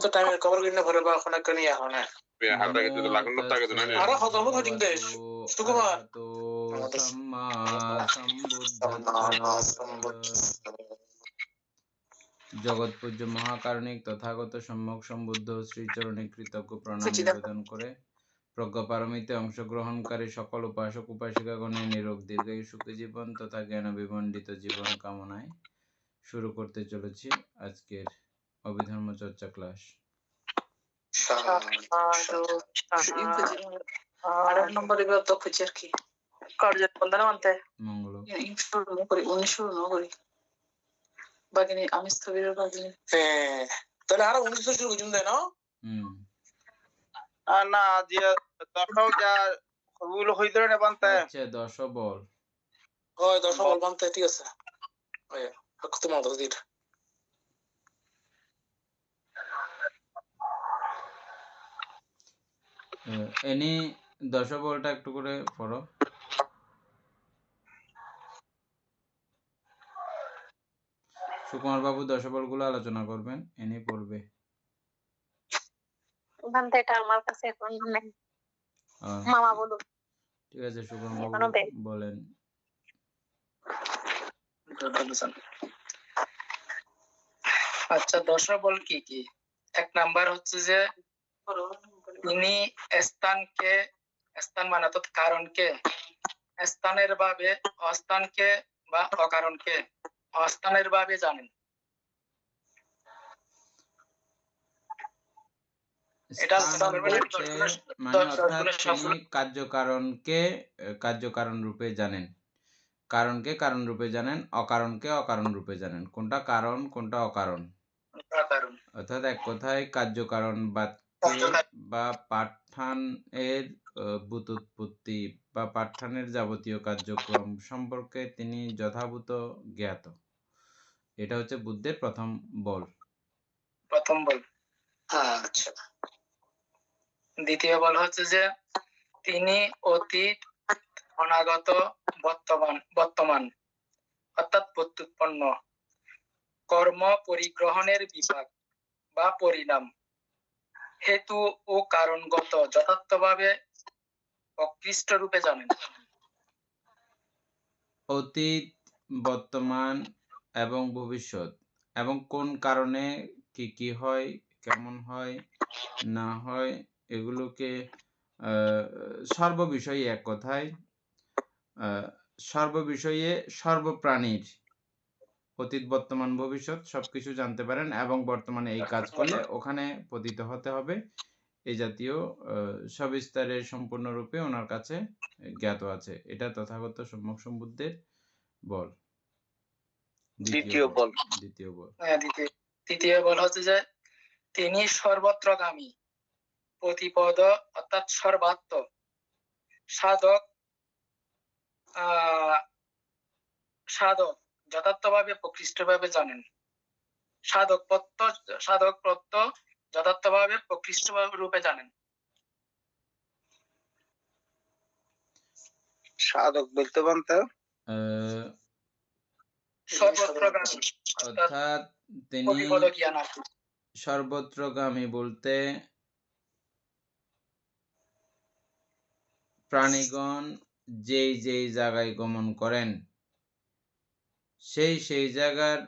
তো টাইমের কভার কিনে ভরে বা ওখানে কেন ইয়া হয় না হাতে তো লাগানো থাকে তো না আরে হজম হদিন দেশ সুকুমার তো সাম্মা জগৎপূজ্য মহাকারণিক তথাগত সম্যক সম্বুদ্ধ শ্রীচরণে কৃতজ্ঞ প্রণাম নিবেদন করে প্রজ্ঞাপারমিতে অংশগ্রহণকারী সকল উপাসক উপাসিকাগণের নিরোগ দীর্ঘায়ু সুখী জীবন তথা জ্ঞান বিমণ্ডিত জীবন কামনায় শুরু করতে চলেছি আজকের অভিধর্ম চর্চা ক্লাস। মঙ্গল তাহলে আরো 19 শুরু করছেন তাই না? না যে দর্শক যা ওগুলো হইতো না বানতে আচ্ছা 10 বল হয় 10 বল বানতে ঠিক আছে ওই কত মত দিটা এনি 10 বলটা একটু করে পড়ো। সুকুমার বাবু 10 বলগুলো আলোচনা করবেন, এনি পড়বে। এটা আমার কাছে এখন নেই, মামা বলুন। ঠিক আছে সুকুমার বাবু বলেন। আচ্ছা 10 বল কি কি? এক নাম্বার হচ্ছে যে তিনি স্থানকে, স্থান মানে তো কারণকে, স্থানের ভাবে অস্থানকে বা অকারণকে অস্থানের ভাবে জানেন। এটা মানে অর্থাৎ তিনি কার্যকারণকে কার্যকারণ রূপে জানেন, কারণকে কারণ রূপে জানেন, অকারণকে অকারণ রূপে জানেন। কোনটা কারণ কোনটা অকারণ, অর্থাৎ এক কথায় কার্যকারণ বাক্যে বা পাঠ্যানের ব্যুৎপত্তি বা পাঠ্যানের যাবতীয় কার্যক্রম সম্পর্কে তিনি যথাভূত জ্ঞাত। এটা হচ্ছে বুদ্ধের প্রথম বল। আচ্ছা, দ্বিতীয় বল হচ্ছে যে তিনি অতীত অনাগত বর্তমান অর্থাৎ প্রত্যুৎপন্ন কর্ম পরিগ্রহণের বিভাগ বা পরিণাম হেতু ও কারণগত যথার্থভাবে অকৃষ্ট রূপে জানেন। অতীত, বর্তমান এবং ভবিষ্যৎ এবং কোন কারণে কি কি হয়, কেমন হয় না হয়, এগুলোকে সর্ববিষয়ে এক কথায় সর্ববিষয়ে সর্বপ্রাণীর অতীত বর্তমান ভবিষ্যৎ সবকিছু জানতে পারেন এবং বর্তমানে এই কাজ করলে ওখানে পতিত হতে হবে, এই জাতীয় সবিস্তারে সম্পূর্ণরূপে ওনার কাছে জ্ঞাত আছে। এটা তথাগত সম্যক সম্বুদ্ধের বল। দ্বিতীয় বল হচ্ছে যে তিনি সর্বত্রগামী প্রতিপদ অর্থাৎ সর্বাত্ম সাধক যথার্থভাবে প্রকৃষ্টভাবে জানেন। সাধক প্রত্য যথার্থভাবে প্রকৃষ্ট রূপে জানেন। সাধক বলতে পারতো অর্থাৎ তিনি সর্বত্রগামী বলতে প্রাণীগণ যেই যেই জায়গায় গমন করেন সেই সেই জায়গার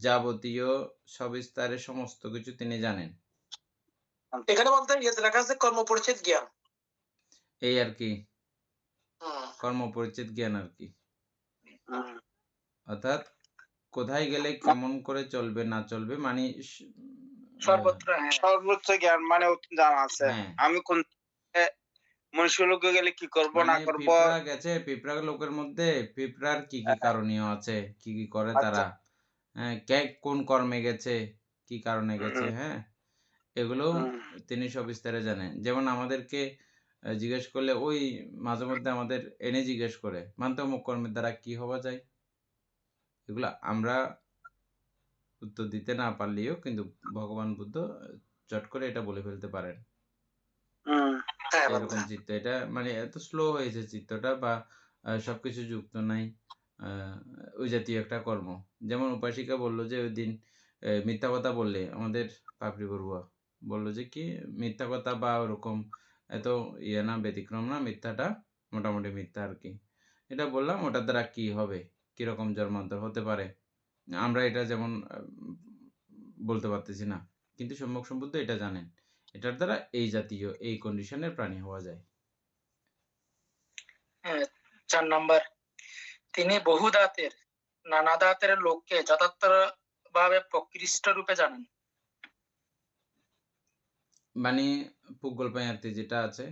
যাবতীয় সবিস্তারে সমস্ত কিছু তিনি জানেন। এখানে বলতে লেখা আছে কর্মপরিচ্ছেদ জ্ঞান, এই আর কি, কর্মপরিচ্ছেদ জ্ঞান আর কি। অর্থাৎ কোথায় গেলে কেমন করে চলবে না চলবে মানে সর্বোচ্চ জ্ঞান মানে জানা আছে। আমি কোন মনুষ্য লোকে গেলে কি করব না করব, পিঁপড়া গেছে, পিঁপড়া লোকের মধ্যে পিঁপড়ার কি কি করণীয় আছে, কি কি করে তারা, হ্যাঁ, কোন কর্মে গেছে, কি কারণে গেছে, হ্যাঁ, এগুলো তিনি সবিস্তারে জানেন। যেমন আমাদেরকে জিজ্ঞেস করলে ওই মাঝে মধ্যে আমাদের এনে জিজ্ঞেস করে মানতে অমুক কর্মের দ্বারা কি হওয়া যায়, এগুলো আমরা উত্তর দিতে না পারলেও কিন্তু ভগবান বুদ্ধ চট করে এটা বলে ফেলতে পারেন। এরকম চিত্ত, এটা মানে এত স্লো হয়েছে চিত্তটা বা সবকিছু যুক্ত নাই, ওই জাতীয় একটা কর্ম। যেমন উপাসিকা বললো যে ওই দিন মিথ্যা কথা বললে আমাদের পাপড়ি বড়ুয়া বললো যে কি মিথ্যা কথা বা ওরকম এত ইয়ে না, ব্যতিক্রম না, মিথ্যাটা মোটামুটি মিথ্যা আর কি। এটা বললাম, ওটার দ্বারা কি হবে, কিরকম জন্মান্তর হতে পারে আমরা এটা যেমন বলতে পারতেছি না, কিন্তু সম্যক সম্বুদ্ধ এটা জানেন, এটার দ্বারা এই জাতীয় এই কন্ডিশনের প্রাণী হওয়া যায়। 4 নাম্বার, তিনি বহু দাঁতের নানা দাঁতের লোককে যথার্থভাবে প্রকৃষ্ট রূপে জানেন। মানে পুগল পায়াতে যেটা আছে,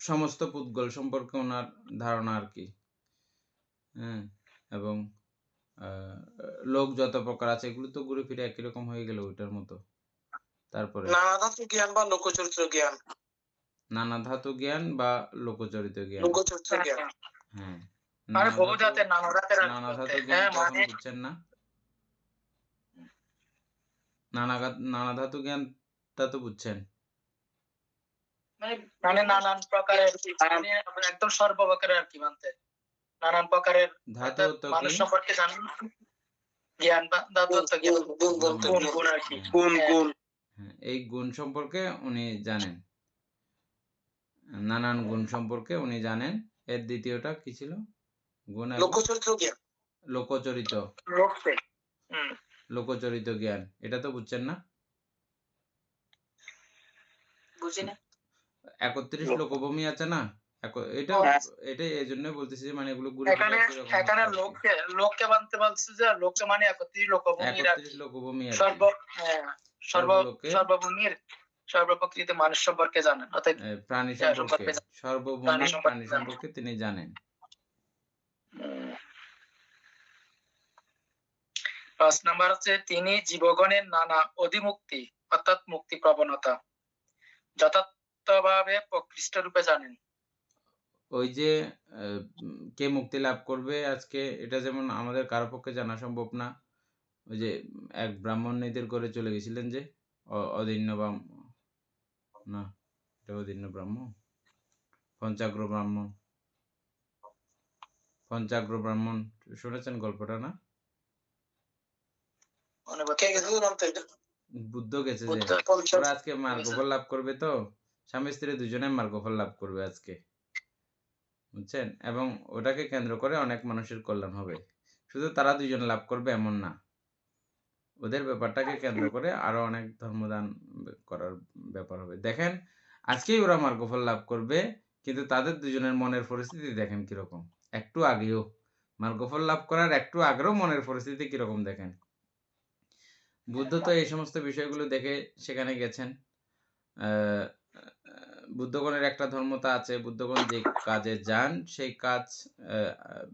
সমস্ত পুদ্গল সম্পর্কে ওনার ধারণা আর কি। হ্যাঁ, এবং লোক যত প্রকার আছে এগুলো তো ঘুরে ফিরে একই রকম হয়ে গেল ওইটার মতো। তারপরে নানা ধাতু জ্ঞান বা লোকচরিত্র জ্ঞান, নানা ধাতু জ্ঞান বা লোকচরিত জ্ঞান। লোকচরিত্র জ্ঞান। হ্যাঁ, মানে বহু দাঁতের নানা দাঁতের আর কি নানা বলতে। ধাতু জ্ঞান হ্যাঁ, তখন মানে বুঝছেন না? নানা ধাতু জ্ঞানটা তো বুঝছেন। মানে নানান প্রকারের, মানে একদম সর্বপ্রকারের আর কি মানতে, নানান প্রকারের ধাতু অর্থাৎ তো মানুষ কি? সম্পর্কে জানেন জ্ঞান বা ধাতুত্ব জ্ঞান, গুণ বলতে গুণ গুণ। গুণ আর কি। গুণ হ্যাঁ, গুণ হ্যাঁ, এই গুণ সম্পর্কে উনি জানেন, নানান গুণ সম্পর্কে উনি জানেন। এর দ্বিতীয়টা কি ছিল? গুণ এবং লোকচরিত্র জ্ঞান। লোকচরিত, লোককে। হুম, লোকচরিত জ্ঞান, এটা তো বুঝছেন না? বুঝি না। 31 লোকভূমি আছে না, এটা হ্যাঁ। এটা এই জন্য বলতেছি যে মানে এগুলো ঘুরে ফিরে এখানে একই রকম এখানে হচ্ছে আর কি। লোককে মানতে বলছে যে লোককে মানে 31 লোকভূমির আর 31 কি। লোকভূমি আর সর্ব কি। হ্যাঁ, সর্বলোকে সর্বভূমির সর্বপ্রকৃতি মানুষ সম্পর্কে জানেন, অর্থাৎ প্রাণী যার সম্পর্কে, সম্পর্কে জানেন, সর্বভূমি সম্পর্কে প্রাণী জানেন। সম্পর্কে তিনি জানেন। 5 নাম্বার হচ্ছে তিনি জীবগণের নানা অধিমুক্তি অর্থাৎ মুক্তি প্রবণতা যথার্থভাবে প্রকৃষ্ট রূপে জানেন। ওই যে কে মুক্তি লাভ করবে আজকে, এটা যেমন আমাদের কারো পক্ষে জানা সম্ভব না। ওই যে এক ব্রাহ্মণ নিধির করে চলে গেছিলেন যে অদিন্য না, এটা অদিন্য ব্রাহ্মণ, পঞ্চাগ্র ব্রাহ্মণ, পঞ্চাগ্র ব্রাহ্মণ শুনেছেন গল্পটা না? কে গেছিল জানতে এটা? বুদ্ধ গেছে যে বুদ্ধ পঞ্চাশ। ওরা আজকে মার্গফল লাভ করবে, তো স্বামী স্ত্রী দুজনে মার্গফল লাভ করবে আজকে, বুঝছেন? এবং ওটাকে কেন্দ্র করে অনেক মানুষের কল্যাণ হবে। শুধু তারা দুজন লাভ করবে এমন না, ওদের ব্যাপারটাকে কেন্দ্র করে আরো অনেক ধর্মদান করার ব্যাপার হবে। দেখেন আজকেই ওরা মার্গফল লাভ করবে, কিন্তু তাদের দুজনের মনের পরিস্থিতি দেখেন কিরকম। একটু আগেও মার্গফল লাভ করার একটু আগেও মনের পরিস্থিতি কিরকম দেখেন। বুদ্ধ তো এই সমস্ত বিষয়গুলো দেখে সেখানে গেছেন। বুদ্ধগণের একটা ধর্মতা আছে, বুদ্ধগণ যে কাজে যান সেই কাজ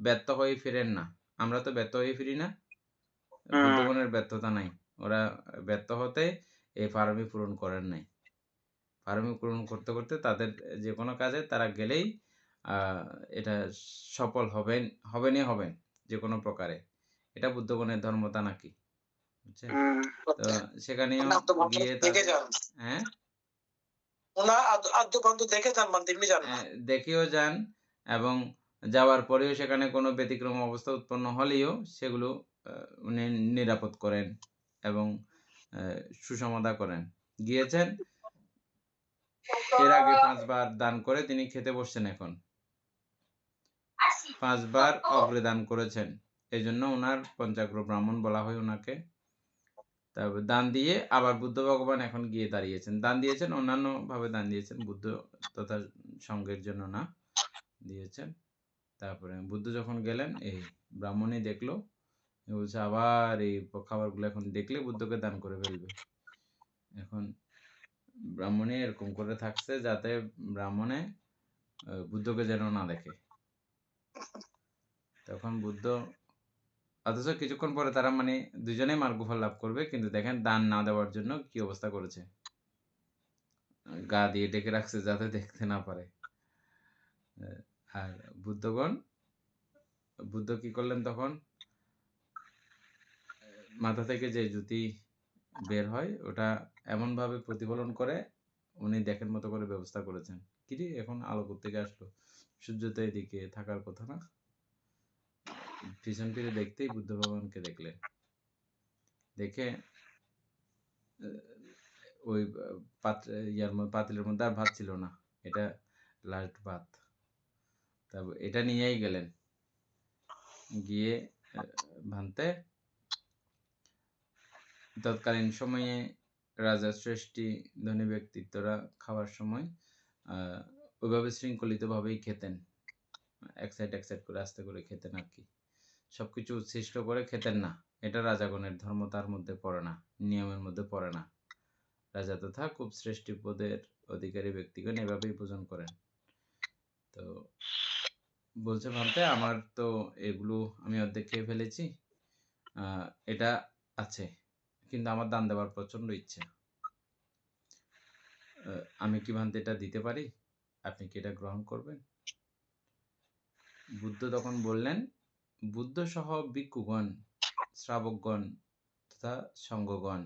ব্যর্থ হয়ে ফিরেন না। আমরা তো ব্যর্থ হয়ে ফিরি না, বুদ্ধগণের ব্যর্থতা নাই, ওরা ব্যর্থ হতে এই পারমি পূরণ করেন নাই। পারমি পূরণ করতে করতে তাদের যে কোনো কাজে তারা গেলেই এটা সফল হবেনই হবেন যে কোনো প্রকারে। এটা বুদ্ধগণের ধর্মতা নাকি, বুঝছেন? তো সেখানেও গিয়ে দেখে যান, হ্যাঁ ওনা আদ্যপান্ত দেখে যান, মানে এমনি যান না। দেখেও যান, এবং যাওয়ার পরেও সেখানে কোনো ব্যতিক্রম অবস্থা উৎপন্ন হলেও সেগুলো উনি নিরাপদ করেন এবং সুসমাধা করেন। গিয়েছেন, এর আগে 5 বার দান করে তিনি খেতে বসছেন, এখন 5 বার অগ্রদান করেছেন, এই জন্য ওনার পঞ্চাগ্র ব্রাহ্মণ বলা হয় ওনাকে। তারপর দান দিয়ে আবার বুদ্ধ ভগবান এখন গিয়ে দাঁড়িয়েছেন, দান দিয়েছেন অন্যান্য ভাবে দান দিয়েছেন, বুদ্ধ তথা সঙ্গের জন্য না দিয়েছেন। তারপরে বুদ্ধ যখন গেলেন, এই ব্রাহ্মণই দেখলো, বলছে আবার এই খাবারগুলো এখন দেখলে বুদ্ধকে দান করে ফেলবে। এখন ব্রাহ্মণে এরকম করে থাকছে যাতে ব্রাহ্মণে বুদ্ধকে যেন না দেখে। তখন বুদ্ধ, অথচ কিছুক্ষণ পরে তারা মানে দুজনেই মার্গফল লাভ করবে, কিন্তু দেখেন দান না দেওয়ার জন্য কি অবস্থা করেছে, গা দিয়ে ডেকে রাখছে যাতে দেখতে না পারে। আর বুদ্ধ কি করলেন তখন, মাথা থেকে যে জ্যোতি বের হয় ওটা এমন ভাবে প্রতিফলন করে উনি দেখেন মতো করে ব্যবস্থা করেছেন। কিরে এখন আলো থেকে আসলো, সূর্য তো এদিকে থাকার কথা না। পিছন ফিরে দেখতেই বুদ্ধ ভগবানকে দেখলেন, দেখে ওই পাত্র ইয়ার মধ্যে পাতিলের মধ্যে আর ভাত ছিল না, এটা লাস্ট ভাত। তারপর এটা নিয়েই গেলেন, গিয়ে ভানতে তৎকালীন সময়ে রাজা শ্রেষ্ঠী ধনী ব্যক্তিত্বরা খাওয়ার সময় ওইভাবে শৃঙ্খলিতভাবেই খেতেন, এক সাইড করে আস্তে করে খেতেন আর কি, সবকিছু উচ্ছিষ্ট করে খেতেন না। এটা রাজাগণের ধর্ম, তার মধ্যে পড়ে না, নিয়মের মধ্যে পড়ে না। রাজা তথা খুব শ্রেষ্ঠ পদের অধিকারী ব্যক্তিগণ এভাবেই ভোজন করেন। তো বলছে ভাবতে, আমার তো এগুলো আমি অর্ধেক খেয়ে ফেলেছি, এটা আছে, কিন্তু আমার দান দেওয়ার প্রচন্ড ইচ্ছা, আমি কি ভান্তে এটা দিতে পারি? আপনি কি এটা গ্রহণ করবেন? বুদ্ধ তখন বললেন, বুদ্ধ সহ ভিক্ষুগণ, শ্রাবকগণ তথা সঙ্গগণ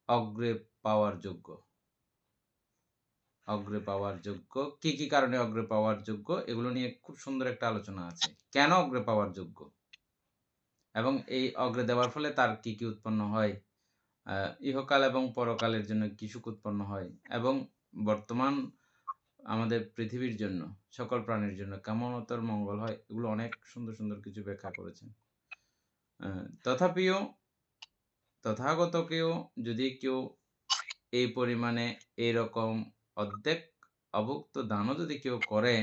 অগ্রে পাওয়ার যোগ্য। অগ্রে পাওয়ার যোগ্য কি কি কারণে অগ্রে পাওয়ার যোগ্য, এগুলো নিয়ে খুব সুন্দর একটা আলোচনা আছে। কেন অগ্রে পাওয়ার যোগ্য এবং এই অগ্রে দেওয়ার ফলে তার কি কি উৎপন্ন হয়, ইহকাল এবং পরকালের জন্য কি সুখ উৎপন্ন হয়, এবং বর্তমান আমাদের পৃথিবীর জন্য, সকল প্রাণীর জন্য কেমনতর মঙ্গল হয়, এগুলো অনেক সুন্দর সুন্দর কিছু ব্যাখ্যা করেছেন। তথাপিও তথাগতকেও যদি কেউ এই পরিমাণে এইরকম অর্ধেক অভুক্ত দানও যদি কেউ করে,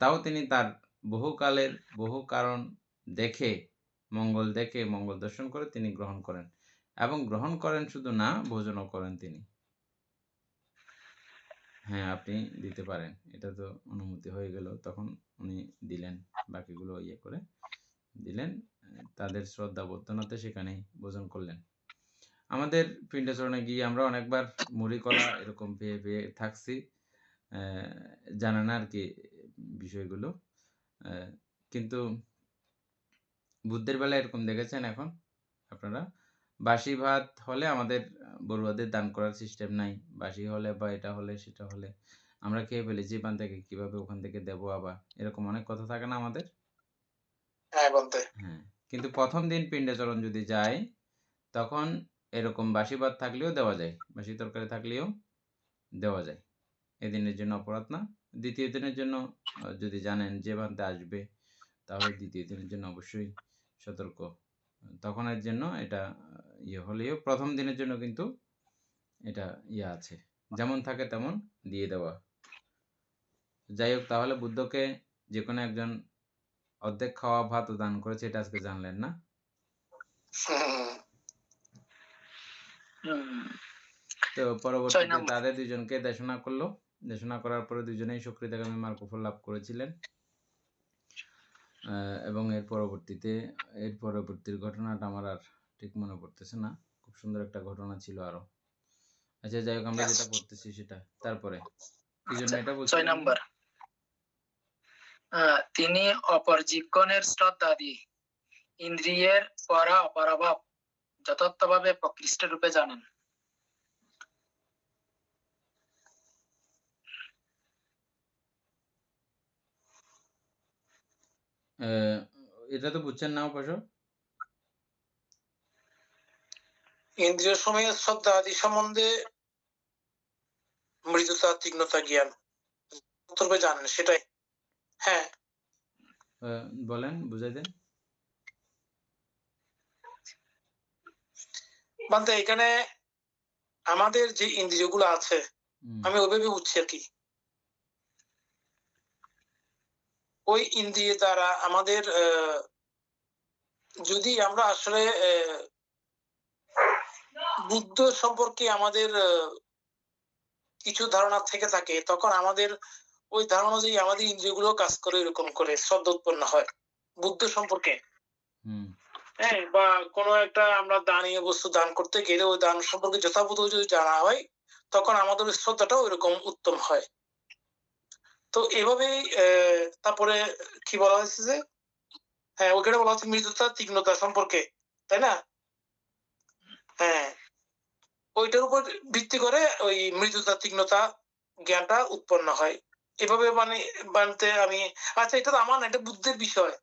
তাও তিনি তার বহুকালের বহু কারণ দেখে, মঙ্গল দেখে, মঙ্গল দর্শন করে তিনি গ্রহণ করেন, এবং গ্রহণ করেন শুধু না, ভোজনও করেন তিনি। হ্যাঁ, আপনি দিতে পারেন, এটা তো অনুমতি হয়ে গেল। তখন উনি দিলেন, বাকিগুলো ইয়ে করে দিলেন, তাদের শ্রদ্ধা বর্ধনাতে সেখানেই ভোজন করলেন। আমাদের পিণ্ডাচরণে গিয়ে আমরা অনেকবার মুড়ি কলা এরকম পেয়ে পেয়ে থাকছি, জানা না আর কি বিষয়গুলো, কিন্তু বুদ্ধের বেলায় এরকম দেখেছেন এখন আপনারা, বাসি ভাত হলে আমাদের বড়ুয়াদের দান করার সিস্টেম নাই, বাসি হলে বা এটা হলে সেটা হলে আমরা খেয়ে ফেলেছি, পান থেকে কিভাবে ওখান থেকে দেবো আবার, এরকম অনেক কথা থাকে না আমাদের। হ্যাঁ বলতে, হ্যাঁ, কিন্তু প্রথম দিন পিণ্ডাচরণ যদি যায়, তখন এরকম বাসি ভাত থাকলেও দেওয়া যায়, বাসি তরকারি থাকলেও দেওয়া যায়, এদিনের জন্য অপরাধ না। দ্বিতীয় দিনের জন্য যদি জানেন যে ভান্তে আসবে, তাহলে দ্বিতীয় দিনের জন্য অবশ্যই সতর্ক, তখনের জন্য এটা ইয়ে হলেও প্রথম দিনের জন্য কিন্তু এটা ইয়ে আছে, যেমন থাকে তেমন দিয়ে দেওয়া। যাই হোক, তাহলে বুদ্ধকে যে কোনো একজন অর্ধেক খাওয়া ভাত দান করেছে, এটা আজকে জানলেন না? তো পরবর্তীতে তাদের দুইজনকে দেশনা করলো, দেশনা করার পরে দুইজনেই সুকৃতগামী মার্গফল লাভ করেছিলেন। এবং এর পরবর্তীর ঘটনাটা আমার আর ঠিক মনে পড়তেছে না, খুব সুন্দর একটা ঘটনা ছিল আরো। আচ্ছা, যাই হোক, আমরা যেটা পড়তেছি সেটা তারপরে কি জন্য এটা বলছি। 6 নাম্বার, তিনি অপর জীবগণের শ্রদ্ধাদি ইন্দ্রিয়ের পরা অপরাভাব যথার্থভাবে প্রকৃষ্ট রূপে জানেন। এটা তো বুঝছেন না উপাসক? ইন্দ্রিয় সময়ের শ্রদ্ধা আদি সম্বন্ধে মৃদুতা, তীক্ষ্ণতা, জ্ঞান জানেন, সেটাই। হ্যাঁ, বলেন, বুঝাই দেন। বলতে এখানে আমাদের যে ইন্দ্রিয়গুলো আছে, আমি ওইভাবে বুঝছি আর কি, ওই ইন্দ্রিয় দ্বারা আমাদের যদি আমরা আসলে বুদ্ধ সম্পর্কে আমাদের কিছু ধারণা থেকে থাকে, তখন আমাদের ওই ধারণা অনুযায়ী আমাদের ইন্দ্রিয়গুলো কাজ করে, এরকম করে শ্রদ্ধা উৎপন্ন হয় বুদ্ধ সম্পর্কে। হ্যাঁ, বা কোনো একটা আমরা দানীয় বস্তু দান করতে গেলে ওই দান সম্পর্কে যথাযথ যদি জানা হয়, তখন আমাদের শ্রদ্ধাটাও এরকম উত্তম হয়। তো এভাবেই তারপরে কি বলা হয়েছে যে, হ্যাঁ, ওখানে বলা হচ্ছে মৃদুতা, তীক্ষ্ণতা সম্পর্কে, তাই না? হ্যাঁ, ওইটার উপর ভিত্তি করে ওই মৃদুতা, তীক্ষ্ণতা জ্ঞানটা উৎপন্ন হয়। এভাবে বানতে আমি, আচ্ছা, এটা তো আমার না, এটা বুদ্ধের বিষয়।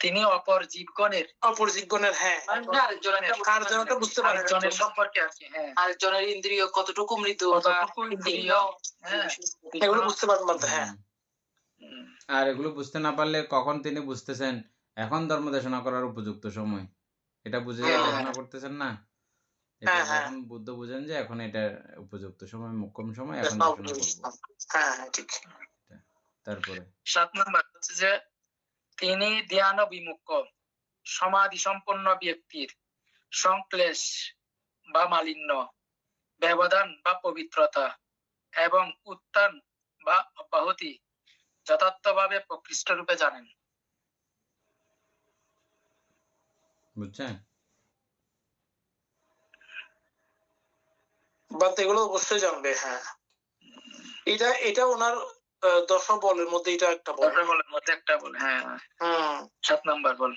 তিনি অপর জীবগণের হ্যাঁ আরেকজনটা বুঝতে পারেন আরেকজনের সম্পর্কে আর কি, হ্যাঁ আরেকজনের ইন্দ্রিয় কতটুকু মৃদু বা কতটুকু ইন্দ্রিয়, হ্যাঁ এগুলো বুঝতে পারেন বলতে হ্যাঁ হুম, আর এগুলো বুঝতে না পারলে কখন তিনি বুঝতেছেন এখন ধর্ম দেশনা করার উপযুক্ত সময়, এটা বুঝে হ্যাঁ। দেশনা করতেছেন না, এটা হ্যাঁ, হ্যাঁ। যখন বুদ্ধ বুঝেন যে এখন এটা উপযুক্ত সময়, মোক্ষম সময়, এখন দেশনা দেশনা করবো। হ্যাঁ ঠিক তারপরে 7 নম্বর হচ্ছে যে তিনি ধ্যান বিমুখ সমাধি সম্পন্ন ব্যক্তির সংক্লেশ বা মালিন্য, ব্যবধান বা পবিত্রতা এবং উত্থান বা অব্যাহতি যথার্থভাবে প্রকৃষ্ট রূপে জানেন। বুঝছেন? বাট এগুলো অবশ্যই জানবে হ্যাঁ এটা ওনার 10 বলের মধ্যে এটা একটা বল তারপরে বলেন মধ্যে একটা বল, হ্যাঁ 7 নম্বর বল।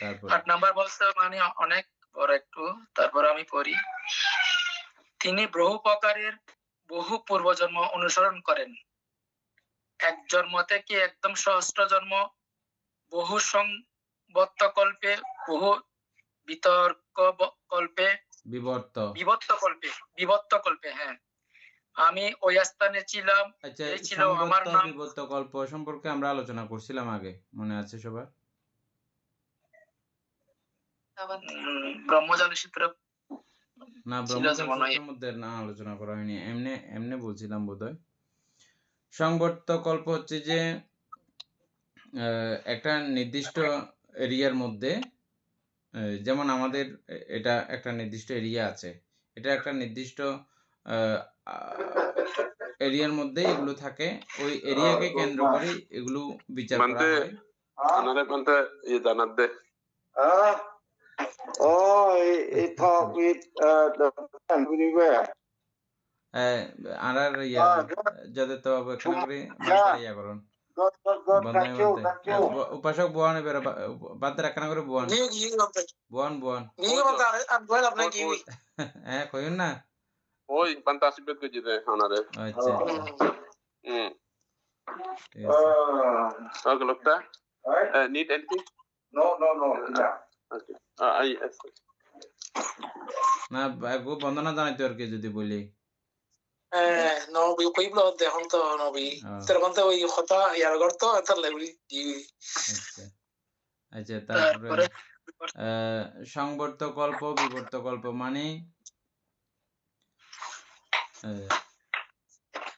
তারপরে 8 নাম্বার বলছে মানে অনেক বড় একটু, তারপর আমি পড়ি। তিনি বহু প্রকারের বহু পূর্বজন্ম অনুসরণ করেন, এক জন্ম থেকে একদম সহস্র জন্ম, বহু সংবত্ত কল্পে, বহু বিতর্ক কল্পে, বিবর্ত কল্পে, হ্যাঁ আমি ওই স্থানে ছিলাম। আচ্ছা, এই ছিল আমার নাম। বিবর্ত কল্প সম্পর্কে আমরা আলোচনা করছিলাম আগে, মনে আছে সবার? ব্রহ্মজান সূত্র না, ব্রহ্মসূত্রের মধ্যে না আলোচনা করা হয়নি, এমনি বলছিলাম বোধহয়। সংবর্ত কল্প হচ্ছে যে একটা নির্দিষ্ট এরিয়ার মধ্যে, যেমন আমাদের এটা একটা নির্দিষ্ট এরিয়া আছে, এটা একটা নির্দিষ্ট এরিয়ার মধ্যে এগুলো থাকে, ওই এরিয়াকে কেন্দ্র করে এগুলো বিচার করা হয়। Another bante ye danat de. He talk with the man everywhere. আর যাদের তো এখানে করে ইয়া করুন God, thank you. উপাসক বুয়ান বের বাদের এখানে করে বুয়ান আপনাকে হ্যাঁ কইন না Oi, bante asibet ke jide anare. আচ্ছা Okay, lokta. Need anything? No. Yeah. Okay. Yes. না গো বন্দনা জানাইতে আর কি যদি বলি নবী কইবল দেখুন তো নবী তখন তো ওই কথা ইয়ার করতো তার লাগি আচ্ছা তারপরে সংবর্ত কল্প বিবর্ত কল্প মানে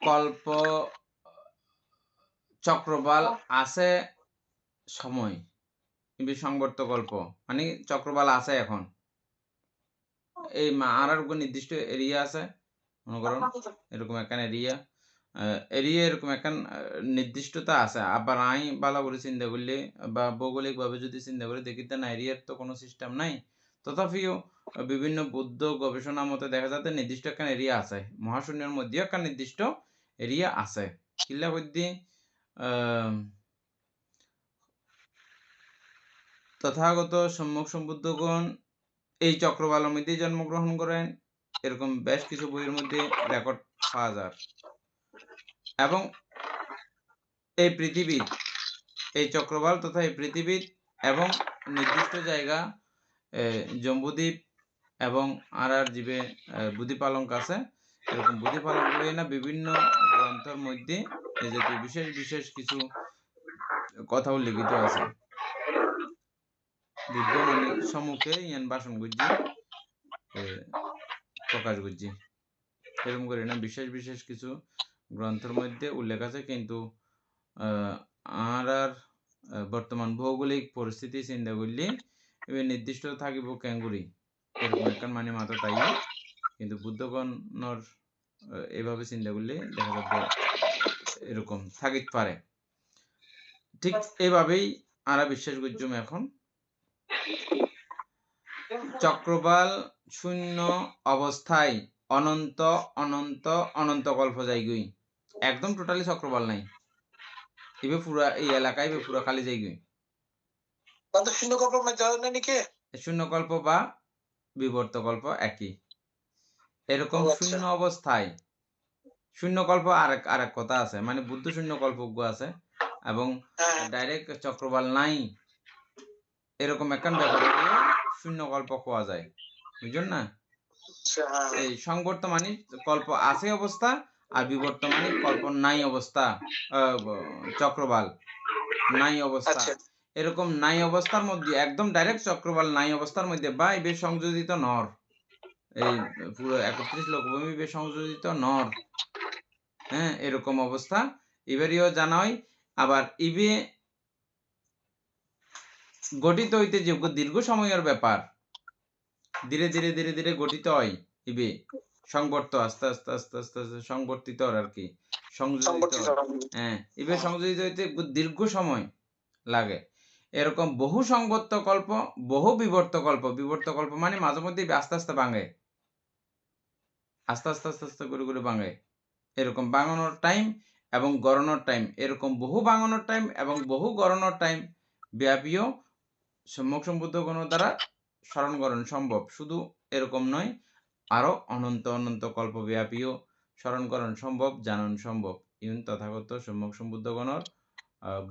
কল্প চক্রবাল আছে সময়, কিন্তু সংবর্ত কল্প মানে চক্রবাল আছে এখন, এই আর নির্দিষ্ট এরিয়া আছে, মনে করুন এরকম একখান এরিয়া এরকম একখান নির্দিষ্টতা আছে। আবার আই বালা করে চিন্তা করলে বা ভৌগোলিক ভাবে যদি চিন্তা করে দেখি না এরিয়ার তো কোনো সিস্টেম নাই, তথাপিও বিভিন্ন বৌদ্ধ গবেষণা মতে দেখা যাচ্ছে নির্দিষ্ট একখান এরিয়া আছে, মহাশূন্যের মধ্যে একটা নির্দিষ্ট এরিয়া আছে। কিল্লা বৈদ্যি তথাগত সম্মুখ সম্বুদ্ধগণ এই চক্রবালের মধ্যেই জন্মগ্রহণ করেন, এরকম বেশ কিছু বইয়ের মধ্যে রেকর্ড পাওয়া যায়। এবং এই পৃথিবীর এই চক্রবাল তথা এই পৃথিবীর এবং নির্দিষ্ট জায়গা জম্বুদ্বীপ এবং আর জীবে বুদ্ধিপালঙ্ক আছে, এরকম বুদ্ধিপালঙ্ক না বিভিন্ন গ্রন্থের মধ্যে এই যে বিশেষ কিছু কথা উল্লেখিত আছে। বুদ্ধ মানে সম্মুখে ইয়ান ভাষণ করছি, প্রকাশ করছি, এরকম করে না বিশেষ কিছু গ্রন্থের মধ্যে উল্লেখ আছে। কিন্তু আর বর্তমান ভৌগোলিক পরিস্থিতি চিন্তা করলে নির্দিষ্ট থাকিব ক্যাঙ্গুরি এরকম একটা মানে মাথা তাই, কিন্তু বুদ্ধগণর এভাবে চিন্তা করলে দেখা যাবে এরকম থাকিতে পারে। ঠিক এইভাবেই আমরা বিশ্বাস করছি এখন চক্রবাল শূন্য অবস্থায় অনন্ত অনন্ত অনন্ত কল্প যাইগই, একদম টোটালি চক্রবাল নাই, এবে পুরা এই এলাকায় পুরা খালি যাইগই। শূন্য কল্প বা বিবর্ত কল্প একই, এরকম শূন্য অবস্থায় শূন্য কল্প আরেক কথা আছে, মানে বুদ্ধ শূন্য কল্প আছে এবং ডাইরেক্ট চক্রবাল নাই এরকম একখান ব্যাপারে শূন্য কল্প খোয়া যায়, বুঝলেন না? এই সংবর্তমানী কল্প আছে অবস্থা, আর বিবর্তমানী কল্প নাই অবস্থা, চক্রবাল নাই অবস্থা। এরকম নাই অবস্থার মধ্যে একদম ডাইরেক্ট চক্রবাল নাই অবস্থার মধ্যে বা ইবে সংযোজিত নর, এই পুরো 31 লোকভূমি ইবে সংযোজিত নর, হ্যাঁ, এরকম অবস্থা এবারেও জানা হয়। আবার ইবে গঠিত হইতে যোগ্য দীর্ঘ সময়ের ব্যাপার, ধীরে ধীরে ধীরে ধীরে গঠিত হয় ইবে সংবর্ত, আস্তে আস্তে আস্তে আস্তে আস্তে সংবর্তিত আর কি, সংযোজিত। হ্যাঁ, ইবে সংযোজিত হইতে দীর্ঘ সময় লাগে। এরকম বহু সংবর্ত কল্প, বহু বিবর্ত কল্প। বিবর্ত কল্প মানে মাঝে মধ্যে আস্তে আস্তে ভাঙে, আস্তে আস্তে আস্তে আস্তে করে করে ভাঙে। এরকম ভাঙানোর টাইম এবং গড়ানোর টাইম, এরকম বহু ভাঙানোর টাইম এবং বহু গড়ানোর টাইম ব্যাপীয় সম্যক সম্বুদ্ধ গণ দ্বারা স্মরণকরণ সম্ভব। শুধু এরকম নয়, আরো অনন্ত অনন্ত কল্প ব্যাপীয় স্মরণকরণ সম্ভব, জানন সম্ভব। ইউন তথাগত সম্যক সম্বুদ্ধ গণর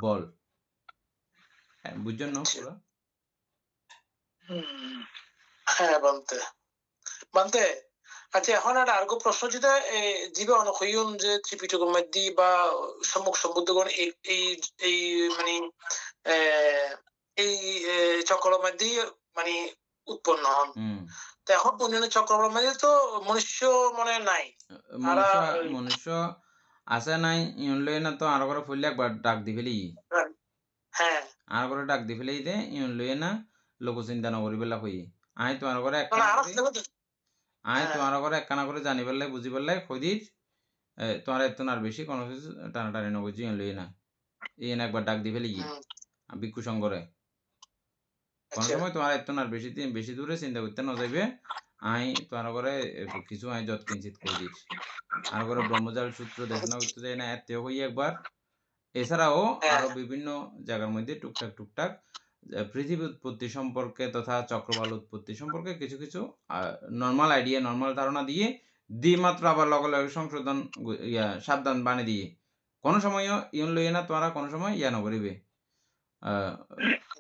বল। বুঝছেন না পুরো? হ্যাঁ বানতে বানতে। আচ্ছা, এখন একটা আর্গ প্রশ্ন যেটা জীবে অনখয়ুন যে ত্রিপিটকের মধ্যে বা সম্মুখ সম্বুদ্ধগণ এই মানে এই চক্রের মধ্যে মানে উৎপন্ন হন। তো এখন অন্যান্য চক্রের মধ্যে তো মনুষ্য মনে নাই, মনুষ্য আছে নাই, ইউন লই না তো আর করে ফুললে একবার ডাক দি ফেলি। হ্যাঁ, আর করে ডাক দি ফেলি দে, ইউন লই না লোক চিন্তা নকরি বেলা কই আই তোমার করে তোমার করে একখানা করে জানি পেলে বুঝি পেলে খদির তোমার এত আর বেশি কোনো কিছু টানাটানি নগজি লই না, ইন একবার ডাক দি ফেলি ভিক্ষু সঙ্গরে। কোন সময় তোমার এত আর বেশি দূরে চিন্তা করতে না যাইবে, আই তোমার করে কিছু আই যত কিঞ্চিত কই দিস। আর করে ব্রহ্মজাল সূত্র দেশনা করতে যাই না এত হই একবার। এছাড়াও আরো বিভিন্ন জায়গার মধ্যে টুকটাক টুকটাক পৃথিবী উৎপত্তি সম্পর্কে তথা চক্রবাল উৎপত্তি সম্পর্কে কিছু কিছু নর্মাল আইডিয়া, নর্মাল ধারণা দিয়ে মাত্র আবার লগে লগে সংশোধন সাবধান বানিয়ে দিয়ে কোনো সময়ও ইউন লইয়ে না তোমরা কোনো সময় ইয়া নকরিবে,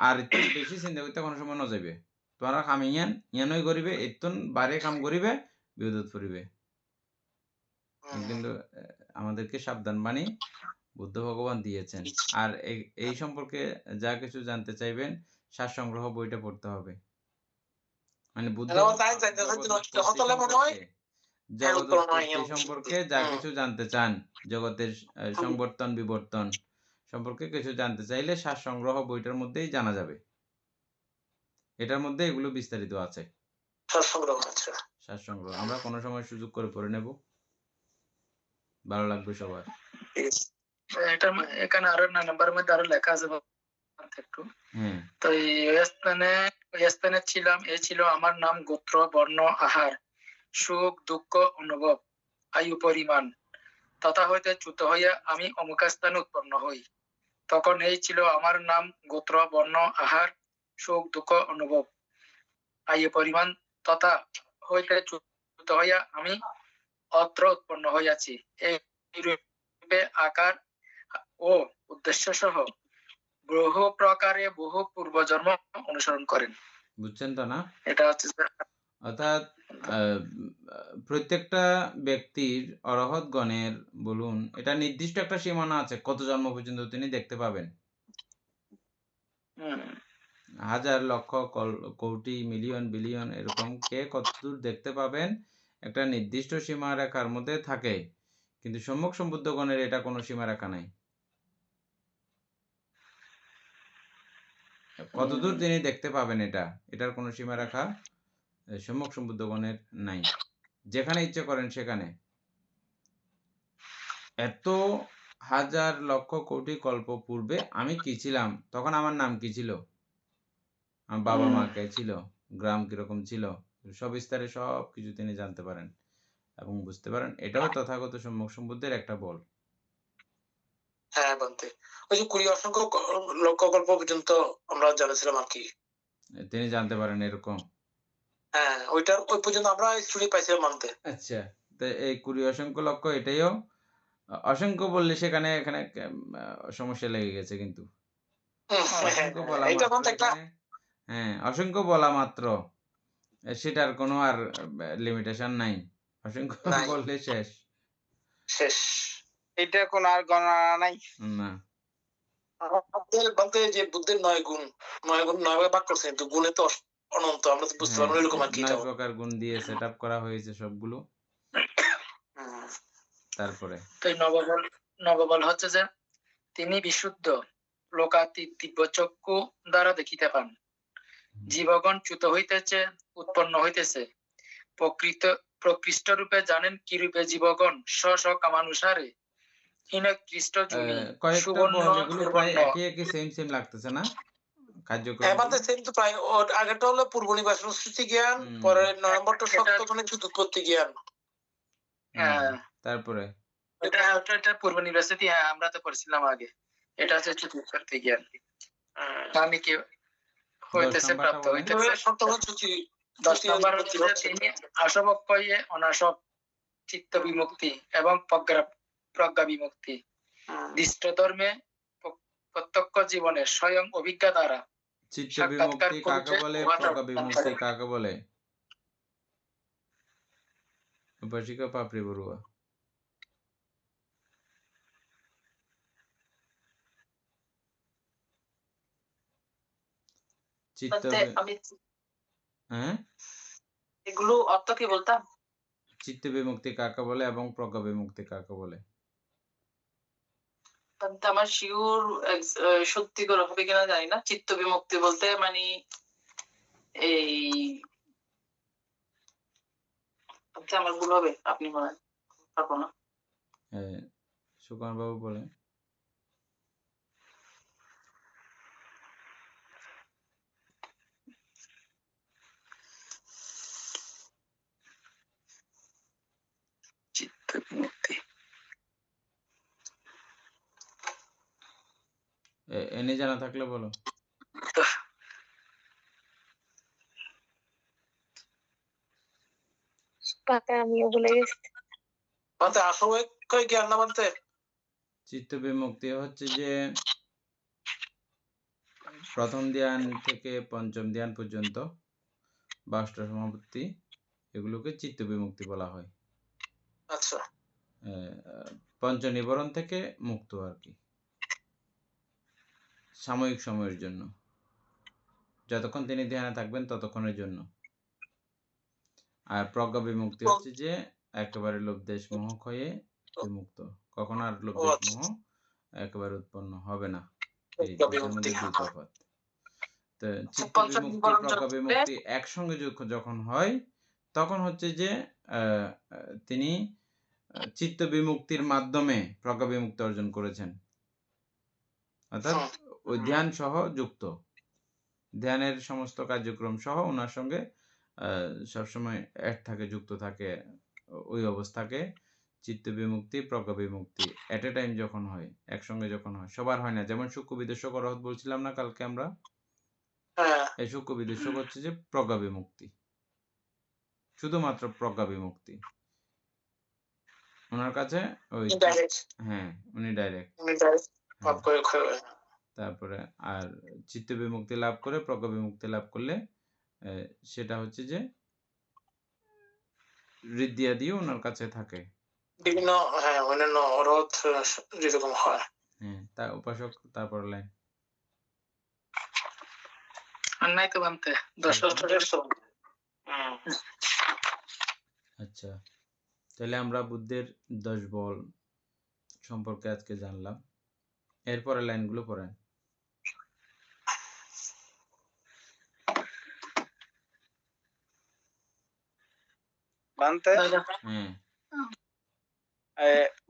আর একটু বেশি চিন্তা করতে কোনো সময় ন যাবে। তোমরা কাম ইয়ানই করিবে, এতন বারে কাম করিবে, বিপদত পড়িবে। কিন্তু আমাদেরকে সাবধান বাণী বুদ্ধ ভগবান দিয়েছেন। আর এই সম্পর্কে যা কিছু জানতে চাইবেন সার সংগ্রহ বইটা পড়তে হবে। মানে বুদ্ধ সম্পর্কে যা কিছু জানতে চান, জগতের সংবর্তন বিবর্তন সম্পর্কে কিছু জানতে চাইলে সার সংগ্রহ বইটার মধ্যেই জানা যাবে। এটার মধ্যে এগুলো বিস্তারিত আছে। সার সংগ্রহ আমরা কোনো সময় সুযোগ করে পড়ে নেব, ভালো লাগবে সবার। এটা এখানে আরো নাম্বার মধ্যে আরো লেখা আছে একটু। তো এই স্থানে ছিলাম, এ ছিল আমার নাম, গোত্র, বর্ণ, আহার, সুখ দুঃখ অনুভব, আয়ু পরিমাণ। তথা হইতে চ্যুত হইয়া আমি অমুক স্থানে উৎপন্ন হই। তখন এই ছিল আমার নাম, গোত্র, বর্ণ, আহার, সুখ দুঃখ অনুভব, আয়ু পরিমাণ। তথা হইতে চ্যুত হইয়া আমি অত্র উৎপন্ন হইয়াছি। এই রূপে আকার ও উদ্দেশ্য সহ বহু প্রকারে বহু পূর্বজন্ম অনুসরণ করেন। বুঝছেন তো না? এটা হচ্ছে অর্থাৎ প্রত্যেকটা ব্যক্তির অরহৎ গণের বলুন, এটা নির্দিষ্ট একটা সীমানা আছে কত জন্ম পর্যন্ত তিনি দেখতে পাবেন। হাজার লক্ষ কোটি মিলিয়ন বিলিয়ন এরকম কে কতদূর দেখতে পাবেন একটা নির্দিষ্ট সীমারেখার মধ্যে থাকে। কিন্তু সম্যক সম্বুদ্ধ গণের এটা কোনো সীমারেখা নাই। কতদূর তিনি দেখতে পাবেন এটার কোনো সীমারেখা সম্যক সম্বুদ্ধ গণের নাই। যেখানে ইচ্ছে করেন সেখানে। এত হাজার লক্ষ কোটি কল্প পূর্বে আমি কি ছিলাম, তখন আমার নাম কি ছিল, আমার বাবা মা কে ছিল, গ্রাম কিরকম ছিল, সবিস্তারে সব কিছু তিনি জানতে পারেন এবং বুঝতে পারেন। এটাও তথাগত সম্যক সম্বুদ্ধের একটা বল। হ্যাঁ বলতে ওই যে 20 অসংখ্য লক্ষ কল্প পর্যন্ত আমরা জানেছিলাম আর কি, তিনি জানতে পারেন এরকম। হ্যাঁ, ওইটার ওই পর্যন্ত আমরা স্টুডি পাইছিলাম মানতে। আচ্ছা, তো এই 20 অসংখ্য লক্ষ এটাইও অসংখ্য বললে সেখানে এখানে সমস্যা লেগে গেছে। কিন্তু হ্যাঁ, অসংখ্য বলা মাত্র সেটার কোনো আর লিমিটেশন নাই, অসংখ্য নাই। বললে শেষ। শেষ। এটা কোন আর গণনা নাই। না, আমাদের বলতে যে বুদ্ধের 9 গুণ 9 ভাগে ভাগ করছে, কিন্তু গুণে তো অনন্ত, আমরা তো বুঝতে পারবো না এরকম আর কি 9 প্রকার গুণ দিয়ে সেট আপ করা হয়েছে সবগুলো। তারপরে তো এই নববল হচ্ছে যে তিনি বিশুদ্ধ, লোকাতীত দিব্য চক্ষু দ্বারা দেখিতে পান। জীবগণ চ্যুত হইতেছে, উৎপন্ন হইতেছে, প্রকৃষ্ট রূপে জানেন কি রূপে জীবগণ স্ব স্ব কামানুসারে হীন খ্রিস্ট জুনি কয়েকটা সুবর্ণ এগুলো প্রায় দুর্বর্ণ। একই সেম লাগতেছে না কার্যক্রম? আমাদের সেম তো প্রায়, ওর আগেরটা হলো পূর্ব নিবাসন স্মৃতি জ্ঞান, পরে 9 নম্বরটা সপ্তকণে চতুষ্পত্তি জ্ঞান। হ্যাঁ, তারপরে এটা পূর্ব নির্বাচিত, হ্যাঁ আমরা তো পড়ছিলাম আগে। এটা হচ্ছে চতুষ্পত্তি জ্ঞান। আমি কি হইতেছে প্রাপ্ত হইতেছে। সপ্তকণ চ্যুতি 10 নম্বর হচ্ছে যে তিনি আসবক্ষয়ে অনাসব চিত্ত বিমুক্তি এবং প্রজ্ঞা বিমুক্তি দৃষ্ট ধর্মে প্রত্যক্ষ জীবনে স্বয়ং অভিজ্ঞতা দ্বারা চিত্ত সাক্ষাৎকার বিমুক্তি কাকে করিতে বলে, উহা প্রজ্ঞা বিমুক্তি করে। কাকে বলে? উপাসিকা পাপড়ি বড়ুয়া। চিত্ত আমি হ্যাঁ, এগুলো অর্থ কি বলতাম? চিত্ত বিমুক্তি কাকে বলে এবং প্রজ্ঞা বিমুক্তি কাকে বলে? কিন্তু আমার শিওর সত্যি করে হবে কিনা জানি না। চিত্ত বিমুক্তি বলতে মানে এই আমার ভুল হবে, আপনি মনে হয় পারবো না। সুকুমার বাবু বলে। চিত্ত বিমুক্তি এনে জানা থাকলে বলো। আমিও ভুলে গেছি। আসবক্ষয় জ্ঞান না বলতে চিত্ত বিমুক্তি হচ্ছে যে প্রথম ধ্যান থেকে পঞ্চম ধ্যান পর্যন্ত বা অষ্টসমাপত্তি, এগুলোকে চিত্ত বিমুক্তি বলা হয়। আচ্ছা। পঞ্চ নিবরণ থেকে মুক্ত আর কি, সাময়িক সময়ের জন্য, যতক্ষণ তিনি ধ্যানে থাকবেন ততক্ষণের জন্য। আর প্রজ্ঞা বিমুক্তি হচ্ছে যে একেবারে লোভ দেশ মোহ হয়ে বিমুক্ত, কখন আর লোভ দেশ মোহ একেবারে উৎপন্ন হবে না। এই দুটোর মধ্যে দুই তফাৎ। তো চিত্ত বিমুক্তি প্রজ্ঞা বিমুক্তি একসঙ্গে যখন হয় তখন হচ্ছে যে তিনি চিত্ত বিমুক্তির মাধ্যমে প্রজ্ঞা বিমুক্তি অর্জন করেছেন, অর্থাৎ ওই ধ্যান সহ যুক্ত, ধ্যানের সমস্ত কার্যক্রম সহ ওনার সঙ্গে সবসময় এক থাকে, যুক্ত থাকে, ওই অবস্থাকে চিত্ত বিমুক্তি প্রজ্ঞা বিমুক্তি এট এ টাইম যখন হয়, একসঙ্গে যখন হয়, সবার হয় না। যেমন সূক্ষ্ম বিদর্শক অরহত বলছিলাম না কালকে আমরা, এই সূক্ষ্ম বিদর্শক হচ্ছে যে প্রজ্ঞা বিমুক্তি, শুধুমাত্র প্রজ্ঞা বিমুক্তি ওনার কাছে ওই, হ্যাঁ উনি ডাইরেক্ট। তারপরে আর চিত্ত বিমুক্তি লাভ করে প্রজ্ঞা বিমুক্তি লাভ করলে সেটা হচ্ছে যে ঋদ্ধিয়াদি ওনার কাছে থাকে বিভিন্ন, হ্যাঁ অন্যান্য অরহত যেরকম হয়। হ্যাঁ, তা উপাসক। তারপর লাইন নাই তো বানতে 10 আচ্ছা, তাহলে আমরা বুদ্ধের 10 বল সম্পর্কে আজকে জানলাম। এরপরে লাইনগুলো পড়েন। বানতে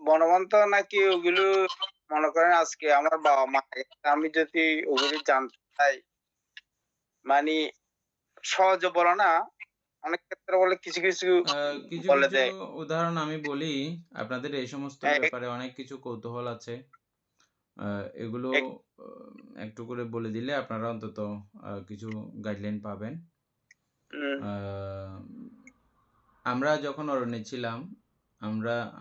বনবন্ত নাকি ওগুলো মনে করেন আজকে আমার বাবা মা, আমি যদি ওগুলি জানতে চাই, মানে সহজে বলো না, অনেক ক্ষেত্রে বলে কিছু কিছু বলে দেয়। উদাহরণ আমি বলি আপনাদের, এই সমস্ত ব্যাপারে অনেক কিছু কৌতূহল আছে, এগুলো একটু করে বলে দিলে আপনারা অন্তত কিছু গাইডলাইন পাবেন। আমরা যখন অরণ্যে ছিলাম,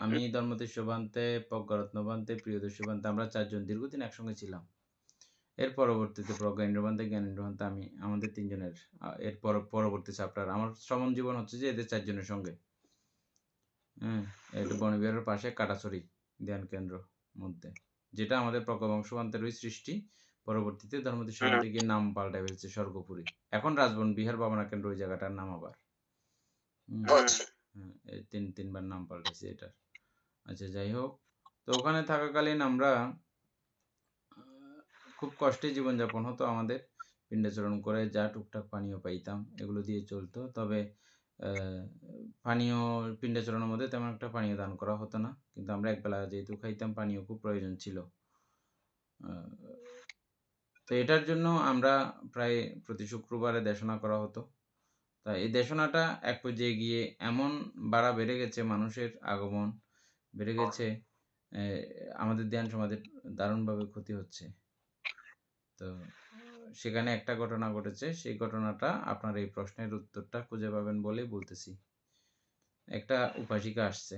আমি ধর্মতেশ্বর বান্তে, প্রজ্ঞারত্ন বান্তে, প্রিয়দর্শী বান্তে, আমরা 4 জন দীর্ঘদিন একসঙ্গে ছিলাম। এর পরবর্তীতে প্রজ্ঞাইন্দ্রবান্তে জ্ঞানেন্দ্রবান্তে আমি আমাদের তিনজনের এর পরবর্তী চ্যাপ্টার আমার শ্রমণ জীবন হচ্ছে যে এদের চারজনের সঙ্গে। হ্যাঁ, এটা বনবিহারের পাশে কাটাছড়ি ধ্যান কেন্দ্র মধ্যে, যেটা আমাদের প্রজ্ঞাবংশবান্তেরই সৃষ্টি। পরবর্তীতে ধর্মদেশবান্তে গিয়ে নাম পাল্টায় ফেলছে স্বর্গপুরী, এখন রাজবন বিহার ভাবনা কেন্দ্র ওই জায়গাটার নাম আবার। এই তিনবার নাম পাল্টাইছে এটার। আচ্ছা, যাই হোক, তো ওখানে থাকাকালীন আমরা খুব কষ্টে জীবনযাপন হতো আমাদের। পিণ্ডাচরণ করে যা টুকটাক পানীয় পাইতাম এগুলো দিয়ে চলতো। তবে পানীয় পিণ্ডাচরণের মধ্যে তেমন একটা পানীয় দান করা হতো না, কিন্তু আমরা একবেলা যেহেতু খাইতাম পানীয় খুব প্রয়োজন ছিল। তো এটার জন্য আমরা প্রায় প্রতি শুক্রবারে দেশনা করা হতো। তা এই দেশনাটা এক পর্যায়ে গিয়ে এমন বাড়া বেড়ে গেছে, মানুষের আগমন বেড়ে গেছে, আমাদের ধ্যান সমাজের দারুণভাবে ক্ষতি হচ্ছে। তো সেখানে একটা ঘটনা ঘটেছে, সেই ঘটনাটা আপনার এই প্রশ্নের উত্তরটা খুঁজে পাবেন বলেই বলতেছি। একটা উপাসিকা আসছে,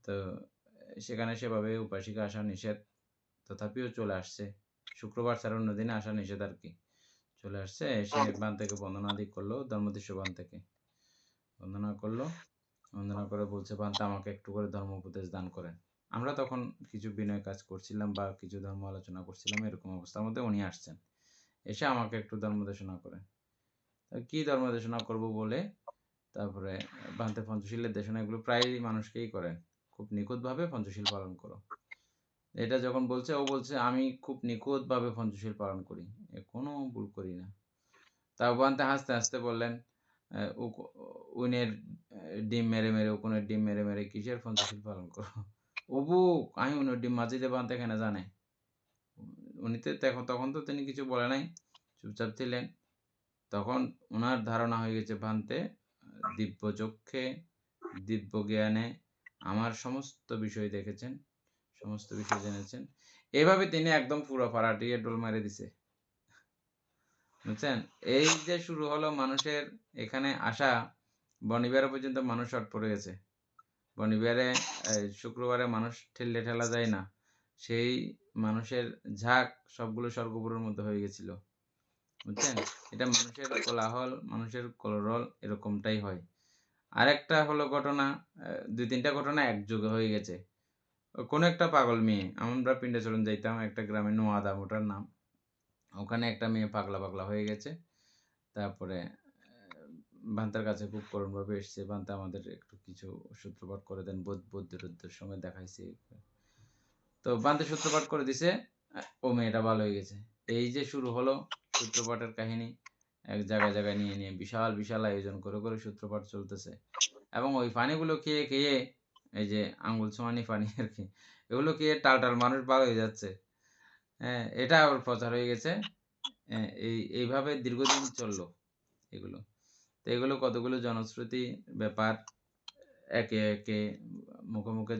তো সেখানে সেভাবে উপাসিকা আসা নিষেধ, তথাপিও চলে আসছে। শুক্রবার ছাড়া অন্য দিনে আসা নিষেধ আর কি। চলে আসছে, এসে বান থেকে বন্দনাদি করলো, ধর্মদৃশ্য বান থেকে বন্দনা করলো। বন্দনা করে বলছে, বান্তা আমাকে একটু করে ধর্ম উপদেশ দান করেন। আমরা তখন কিছু বিনয় কাজ করছিলাম বা কিছু ধর্ম আলোচনা করছিলাম, এরকম অবস্থার মধ্যে উনি আসছেন। এসে আমাকে একটু ধর্মদেশনা করেন। কি ধর্মদেশনা করব বলে তারপরে বান্তে পঞ্চশীলের দেশনা এগুলো প্রায় মানুষকেই করেন, খুব নিখুঁতভাবে পঞ্চশীল পালন করো। এটা যখন বলছে, ও বলছে আমি খুব নিখুঁতভাবে পঞ্চশীল পালন করি, কোনো ভুল করি না। তাও বান্তে হাসতে হাসতে বললেন, উনের ডিম মেরে মেরে উকুনের ডিম মেরে মেরে কিসের পঞ্চশীল পালন করো? ওবু আমি উনের ডিম মাঝিতে বানতে কেন জানে? উনিতে তখন তো তিনি কিছু বলে নাই, চুপচাপ ছিলেন। তখন ওনার ধারণা হয়ে গেছে বানতে দিব্য চক্ষে দিব্য জ্ঞানে আমার সমস্ত বিষয় দেখেছেন, সমস্ত বিষয় জেনেছেন। এভাবে তিনি একদম পুরো পাড়াটিয়ে ডোল মারে দিছে, বুঝছেন? এই যে শুরু হলো মানুষের এখানে আসা, বনিবিহারে পর্যন্ত মানুষ শর্ট পড়ে গেছে। বনিবিহারে শুক্রবারে মানুষ ঠেলা যায় না, সেই মানুষের ঝাঁক সবগুলো স্বর্গপুরের মধ্যে হয়ে গেছিল, বুঝছেন? এটা মানুষের কোলাহল, মানুষের কলরল, এরকমটাই হয়। আরেকটা হলো ঘটনা, 2-3টা ঘটনা একযোগে হয়ে গেছে। কোনো একটা পাগল মেয়ে, আমরা পিণ্ডাচরণ যাইতাম একটা গ্রামে, নোয়াদা ওটার নাম। ওখানে একটা মেয়ে পাগলা হয়ে গেছে। তারপরে বান্তার কাছে খুব করুণভাবে এসছে, বান্তা আমাদের একটু কিছু সূত্রপাত করে দেন, বৌদ্ধের সঙ্গে দেখাইছে। তো বান্তে সূত্রপাত করে দিছে, ও মেয়েটা ভালো হয়ে গেছে। এই যে শুরু হলো সূত্রপাতের কাহিনী, এক জায়গায় নিয়ে বিশাল আয়োজন করে সূত্রপাত চলতেছে। এবং ওই পানিগুলো খেয়ে এই যে আঙ্গুল ছোঁয়ানি পানি আর কি, এগুলো খেয়ে টাল মানুষ ভালো হয়ে যাচ্ছে। হ্যাঁ, এটা আবার প্রচার হয়ে গেছে। এইভাবে দীর্ঘদিন চললো এগুলো। তো এগুলো কতগুলো জনশ্রুতি ব্যাপার, একে একে মুখে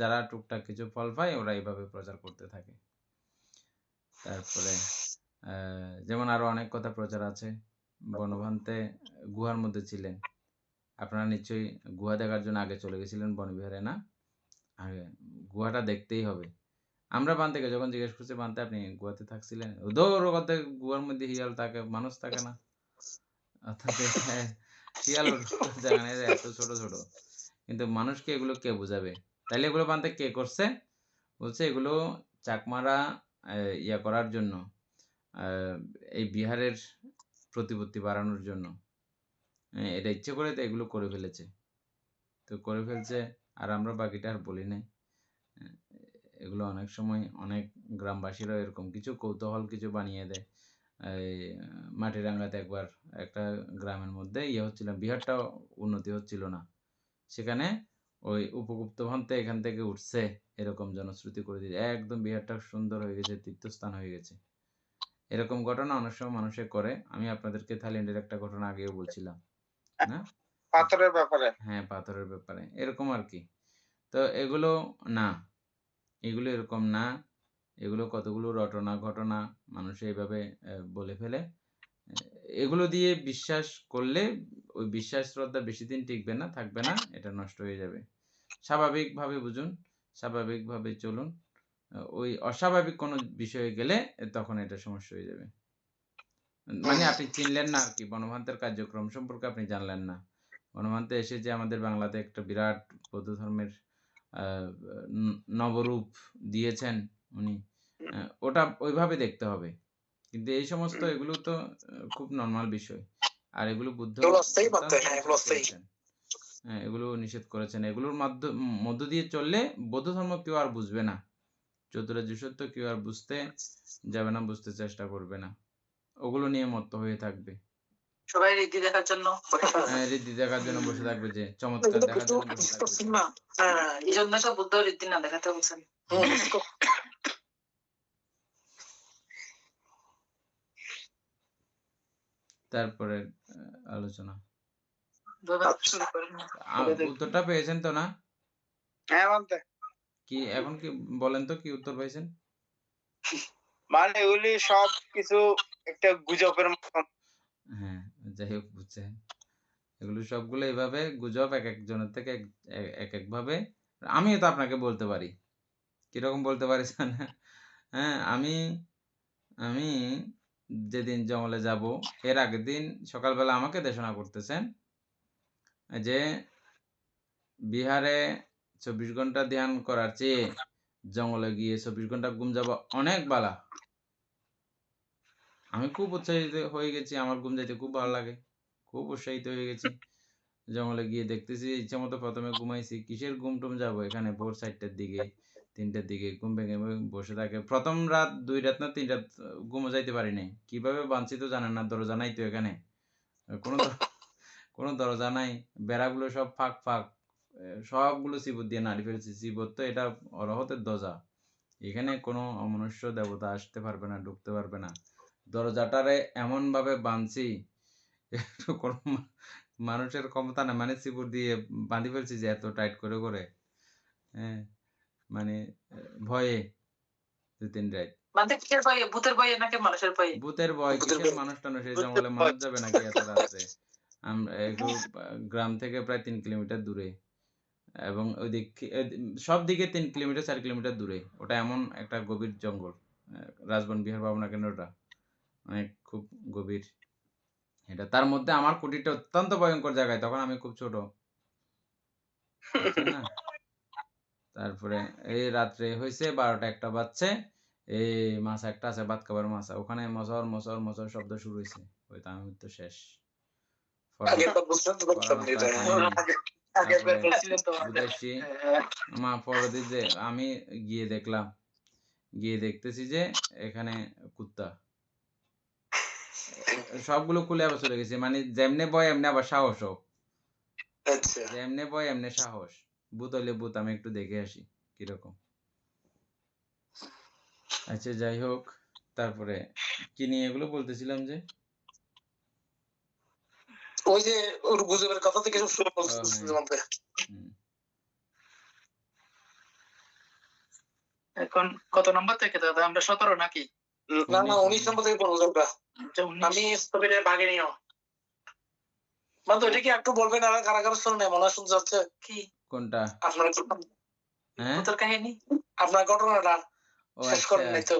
যারা টুকটাক কিছু ফল পায় ওরা এইভাবে প্রচার করতে থাকে। তারপরে যেমন আরো অনেক কথা প্রচার আছে। বনভান্তে গুহার মধ্যে ছিলেন, আপনারা নিশ্চয়ই গুহা দেখার জন্য আগে চলে গেছিলেন বনবিহারে, না? আগে গুহাটা দেখতেই হবে। আমরা বান্তেকে যখন জিজ্ঞেস করছি, বান্তে আপনি গুহাতে থাকছিলেন? দৌড় করতে, গুহার মধ্যে হিয়াল থাকে, মানুষ থাকে না। অর্থাৎ শিয়াল জায়গা এত ছোট কিন্তু মানুষকে এগুলো কে বুঝাবে? তাইলে এগুলো বান্তে কে করছে? বলছে এগুলো চাকমারা ইয়া করার জন্য, এই বিহারের প্রতিপত্তি বাড়ানোর জন্য। এটা ইচ্ছে করে তো এগুলো করে ফেলেছে, তো করে ফেলছে, আর আমরা বাকিটা আর বলি নাই। এগুলো অনেক সময় অনেক গ্রামবাসীরা এরকম কিছু কৌতূহল কিছু বানিয়ে দেয়। এই মাটিরাঙ্গাতে একবার একটা গ্রামের মধ্যে হচ্ছিল, বিহারটা উন্নতি হচ্ছিল না, সেখানে ওই উপগুপ্ত ভান্তে এখান থেকে উঠছে, এরকম জনশ্রুতি করে দিয়েছে, একদম বিহারটা সুন্দর হয়ে গেছে, তীর্থস্থান হয়ে গেছে। এরকম ঘটনা অনেক সময় মানুষে করে। আমি আপনাদেরকে থাইল্যান্ডের একটা ঘটনা আগেও বলছিলাম না, পাথরের ব্যাপারে। হ্যাঁ, পাথরের ব্যাপারে এরকম আর কি। তো এগুলো না, এগুলো এরকম না, এগুলো কতগুলো রটনা ঘটনা মানুষ এইভাবে বলে ফেলে। এগুলো দিয়ে বিশ্বাস করলে ওই বিশ্বাস শ্রদ্ধা বেশি দিন টিকবে না, থাকবে না, এটা নষ্ট হয়ে যাবে। স্বাভাবিকভাবে বুঝুন, স্বাভাবিকভাবে চলুন, ওই অস্বাভাবিক কোনো বিষয়ে গেলে তখন এটা সমস্যা হয়ে যাবে। মানে আপনি চিনলেন না আর কি, বনভান্তের কার্যক্রম সম্পর্কে আপনি জানলেন না। বনভান্তে এসে যে আমাদের বাংলাতে একটা বিরাট বৌদ্ধ ধর্মের নবরূপ দিয়েছেন উনি, ওটা ওইভাবে দেখতে হবে। কিন্তু এই সমস্ত এগুলো তো খুব নর্মাল বিষয়, আর এগুলো বুদ্ধ হ্যাঁ এগুলো নিষেধ করেছেন। এগুলোর মধ্য দিয়ে চললে বৌদ্ধ ধর্ম কেউ আর বুঝবে না, চতুরার্য সত্য কেউ আর বুঝতে যাবে না, বুঝতে চেষ্টা করবে না, ওগুলো নিয়ে মত্ত হয়ে থাকবে। সবাই রীতি দেখার জন্য রীতি দেখার জন্য বসে থাকবে, যে চমৎকার দেখার জন্য বসে থাকবে। এই জন্য তো বুদ্ধ রীতি না দেখাতে বলছেন। তারপরে আলোচনা শুরু করেন। উত্তরটা পেয়েছেন তো না? হ্যাঁ মানতে কি এখন কি বলেন তো, কি উত্তর পেয়েছেন? মানে এগুলি সব কিছু একটা গুজবের মতন। হ্যাঁ যাই হোক বুঝছেন, এগুলো সবগুলো এইভাবে গুজব, এক একজনের থেকে এক এক ভাবে। আমিও তো আপনাকে বলতে পারি, কিরকম বলতে পারি জানেন? হ্যাঁ আমি যেদিন জঙ্গলে যাব এর আগের দিন সকালবেলা আমাকে দেশনা করতেছেন যে বিহারে 24 ঘন্টা ধ্যান করার চেয়ে জঙ্গলে গিয়ে 24 ঘন্টা ঘুম যাওয়া অনেক বালা। আমি খুব উৎসাহিত হয়ে গেছি, আমার ঘুম যাইতে খুব ভালো লাগে, খুব উৎসাহিত হয়ে গেছি। জঙ্গলে গিয়ে দেখতেছি ইচ্ছা মতো প্রথমে ঘুমাইছি, কিসের ঘুম টুম যাবো, এখানে ভোর 4টার দিকে 3টার দিকে ঘুম ভেঙে বসে থাকে। প্রথম রাত 2 রাত না 3 রাত ঘুমো যাইতে পারি নাই। কিভাবে বাঁচছি তো জানেন না, দরজা নাই তো এখানে, কোনো দরজা নাই, বেড়াগুলো সব ফাঁক ফাঁক, সবগুলো চিবুত দিয়ে নাড়ি ফেলছি। চিবুত তো এটা অরহতের দরজা, এখানে কোনো অমনুষ্য দেবতা আসতে পারবে না, ঢুকতে পারবে না। দরজাটারে এমন ভাবে বাঁধছি কোনো মানুষের ক্ষমতা না, মানে চিবুর দিয়ে বাঁধি ফেলছি যে এত টাইট করে করে, হ্যাঁ মানে ভয়ে 2-3 রাত। মানে কিসের ভয়ে? ভূতের ভয়ে নাকি মানুষের ভয়ে? ভূতের ভয়, কিসের মানুষ টানুষ, এই জঙ্গলে মানুষ যাবে নাকি এত রাত্রে? আমরা একটু গ্রাম থেকে প্রায় 3 কিলোমিটার দূরে, এবং ওই দিক সব দিকে 3 কিলোমিটার 4 কিলোমিটার দূরে। ওটা এমন একটা গভীর জঙ্গল, রাজবন বিহার ভাবনা কেন, ওটা অনেক খুব গভীর এটা। তার মধ্যে আমার কুটিরটা অত্যন্ত ভয়ঙ্কর জায়গায়, তখন আমি খুব ছোট, বুঝছেন না? তারপরে এই রাত্রে হয়েছে 12টা-1টা বাজছে, এই মাছা একটা আছে ভাত খাবার মাছা, ওখানে মশর মশর মশর শব্দ শুরু হয়েছে, ওই তো আমি তো শেষ। মা পরদিন যে আমি গিয়ে দেখলাম, গিয়ে দেখতেছি যে এখানে কুত্তা সবগুলো খুলে আবার চলে গেছে। মানে যেমনে ভয় এমনি আবার সাহসও, যেমনে ভয় এমনি সাহস। ভূত হইলে ভূত, আমি একটু দেখে আসি কিরকম। আচ্ছা যাই হোক, তারপরে কি নিয়ে এগুলো বলতেছিলাম যে ওই যে ওর গুজবের কথা থেকে শুরু করছি। এখন কত নম্বর থেকে দাদা? আমরা 17 নাকি? না 19 নম্বর থেকে পড়বো আমরা। আমি স্থবিরের বাগে নিও মানে এটা কি একটু বলবেন? আর কারা কারা শুনে নেই, মনে হয় শুনতে যাচ্ছে। কি কোনটা? আপনার ভূতের কাহিনী, আপনার ঘটনাটা শেষ করেন নাই তো?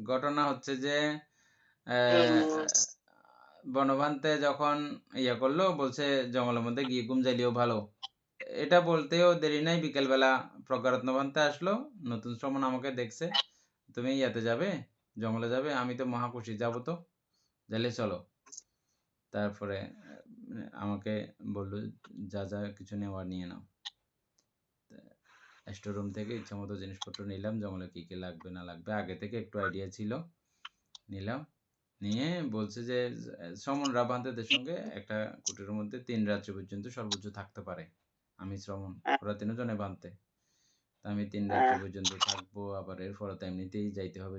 ঘটনা হচ্ছে যে বনভান্তে যখন ইয়া করলো, বলছে জঙ্গলের মধ্যে গিয়ে ঘুম যাইলেও ভালো। এটা বলতেও দেরি নাই, বিকেলবেলা প্রজ্ঞারত্ন ভান্তে আসলো, নতুন শ্রমণ আমাকে দেখছে, তুমি ইয়াতে যাবে, জঙ্গলে যাবে? আমি তো মহা খুশি, যাবো তো, যাইলে চলো। তারপরে আমাকে বললো যা যা কিছু নেওয়ার নিয়ে নাও। স্টোর রুম থেকে ইচ্ছা মতো জিনিসপত্র নিলাম, জঙ্গলে কি কি লাগবে না লাগবে আগে থেকে একটু আইডিয়া ছিল, নিলাম। নিয়ে বলছে যে শ্রমণরা বান্ধবদের সঙ্গে একটা কুটিরের মধ্যে 3 রাত্রি পর্যন্ত সর্বোচ্চ থাকতে পারে। আমি শ্রমণ, ওরা 3 জনে বাঁধতে, আমি 3 রাত্রি পর্যন্ত থাকবো, আবার এরপরে তো এমনিতেই যাইতে হবে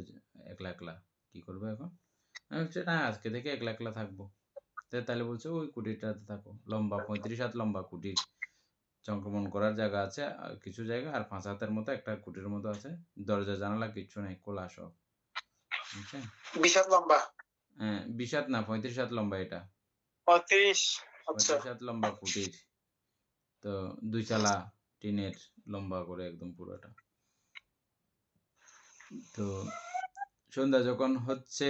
একলা একলা, কি করবো এখন? আমি বলছি না, আজকে থেকে একলা একলা থাকবো। তাহলে বলছে ওই কুটিরটাতে থাকো, লম্বা 35 হাত লম্বা কুটির, সংক্রমণ করার জায়গা আছে কিছু জায়গা, আর 5 হাতের মতো একটা কুটির মতো আছে, দরজা জানালা কিচ্ছু নাই, খোলা সব, বুঝছেন? 20 হাত লম্বা? হ্যাঁ 20 হাত না 35 হাত লম্বা, এটা 35 হাত লম্বা কুটির। তো 2 চালা টিনের, লম্বা করে একদম পুরোটা। তো সন্ধ্যা যখন হচ্ছে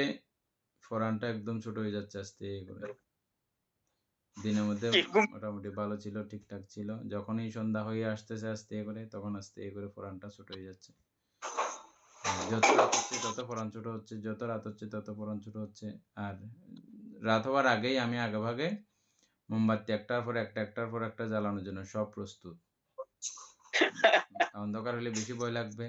ফোরানটা একদম ছোট হয়ে যাচ্ছে আস্তে করে। দিনের মধ্যে মোটামুটি ভালো ছিল, ঠিকঠাক ছিল, যখনই সন্ধ্যা হয়ে আসতেছে আস্তে করে তখন আস্তে করে ফোরানটা ছোট হয়ে যাচ্ছে। যত রাত হচ্ছে তত ফোরান ছোট হচ্ছে, যত রাত হচ্ছে তত ফোরান ছোট হচ্ছে। আর রাত হওয়ার আগেই আমি আগেভাগে মোমবাতি একটার পর একটা জ্বালানোর জন্য সব প্রস্তুত। অন্ধকার হলে বেশি ভয় লাগবে।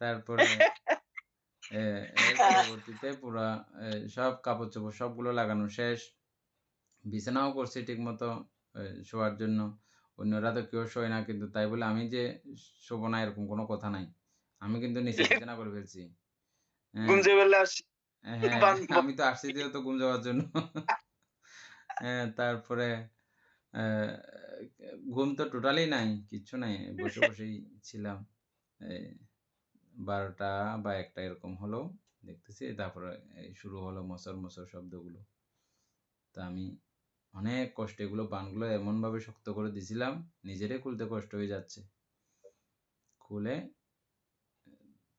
তারপরে এর পরবর্তীতে পুরা সব কাপড় চোপড় সবগুলো লাগানো শেষ, বিছানাও করছি ঠিক মতো শোয়ার জন্য। অন্যরা তো কেউ শোয় না, কিন্তু তাই বলে আমি যে শোবো না এরকম কোনো কথা নাই। আমি কিন্তু নিচে বিছানা করে ফেলছি। হ্যাঁ, আমি তো আসছি যেহেতু ঘুম যাওয়ার জন্য। তারপরে ঘুম তো টোটালি নাই, কিচ্ছু নাই, বসে বসেই ছিলাম। 12টা বা 1টা এরকম হলো, দেখতেছি তারপরে শুরু হলো মসর মসর শব্দগুলো। তা আমি অনেক কষ্টে এগুলো বানগুলো এমন ভাবে শক্ত করে দিছিলাম, নিজেরই খুলতে কষ্ট হয়ে যাচ্ছে। খুলে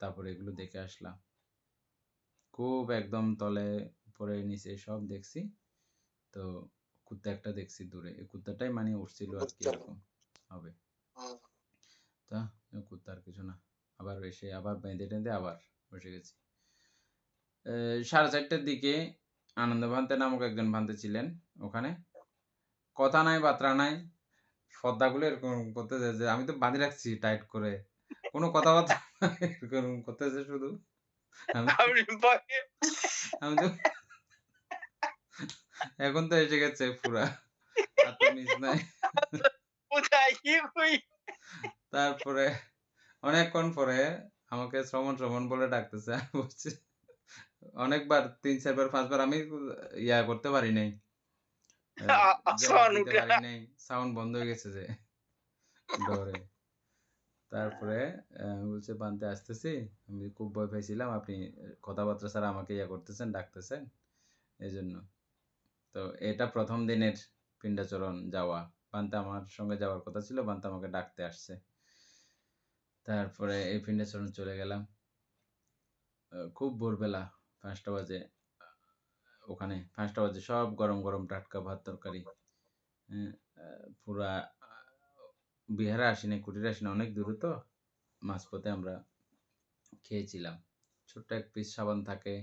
তারপরে এগুলো দেখে আসলাম, খুব একদম তলে উপরে নিচে সব দেখছি। তো কুত্তা একটা দেখছি দূরে, এই কুত্তাটাই মানে উঠছিল আর কি, এরকম হবে। তা কুত্তার কিছু না, আবার এসে আবার বেঁধে টেঁধে আবার বসে গেছি। 4:30টার দিকে আনন্দ ভান্তে নামক একজন ভান্তে ছিলেন ওখানে, কথা নাই বার্তা নাই, পর্দাগুলো এরকম করতেছে যে আমি তো বাঁধে রাখছি টাইট করে, কোনো কথাবার্তা এরকম করতেছে শুধু। আমি তো এখন তো এসে গেছে পুরা, আর তো মিস নাই। তারপরে অনেকক্ষণ পরে আমাকে শ্রবণ বলে ডাকতেছে, বলছে অনেকবার 3-4 বার 5 বার আমি ইয়া করতে পারি নাই, জবাব দিতে পারি নাই, সাউন্ড বন্ধ হয়ে গেছে যে ডরে। তারপরে বলছে বানতে আসতেছি, আমি খুব ভয় পাইছিলাম, আপনি কথাবার্তা ছাড়া আমাকে ইয়া করতেছেন, ডাকতেছেন, এই জন্য। তো এটা প্রথম দিনের পিণ্ডাচরণ যাওয়া। বান্তে আমার সঙ্গে যাওয়ার কথা ছিল, বান্তে আমাকে ডাকতে আসছে। তারপরে এই পিণ্ডাচরণ চলে গেলাম। খুব ভোরবেলা 5টা বাজে, ওখানে 5টা বাজে সব গরম গরম টাটকা ভাত তরকারি। পুরা বিহারে আসি না, কুটিরে আসি না, অনেক দূরে তো, মাঝপথে আমরা খেয়েছিলাম। ছোট্ট এক পিস সাবান থাকে,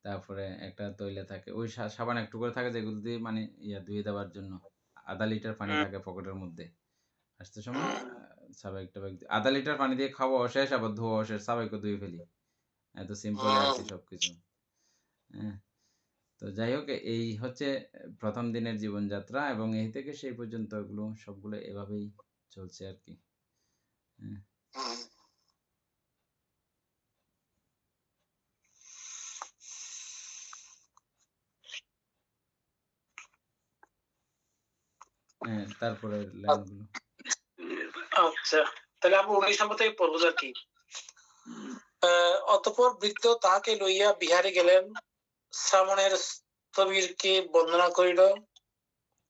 তারপরে একটা তৈলে থাকে, ওই সাবান একটু করে থাকে যেগুলো দিয়ে মানে ধুয়ে দেওয়ার জন্য। 1/2 লিটার পানি থাকে পকেটের মধ্যে, আসতে সময় সাবাইক টাবাইক, 1/2 লিটার পানি দিয়ে খাওয়া অশেষ, আবার ধোয়া অশেষ, সাবাইকে ধুয়ে ফেলি, এত সিম্পল আর কি সবকিছু। তো যাই হোক, এই হচ্ছে প্রথম দিনের জীবনযাত্রা, এবং এই থেকে সেই পর্যন্ত এগুলো সবগুলো এভাবেই চলছে আর কি। তারপরে লাইনগুলো আচ্ছা, তাহলে আমরা 19 নম্বর থেকে পড়বো আর কি। অতঃপর বৃদ্ধ তাহাকে লইয়া বিহারে গেলেন, শ্রাবণের স্থবিরকে বন্দনা করিল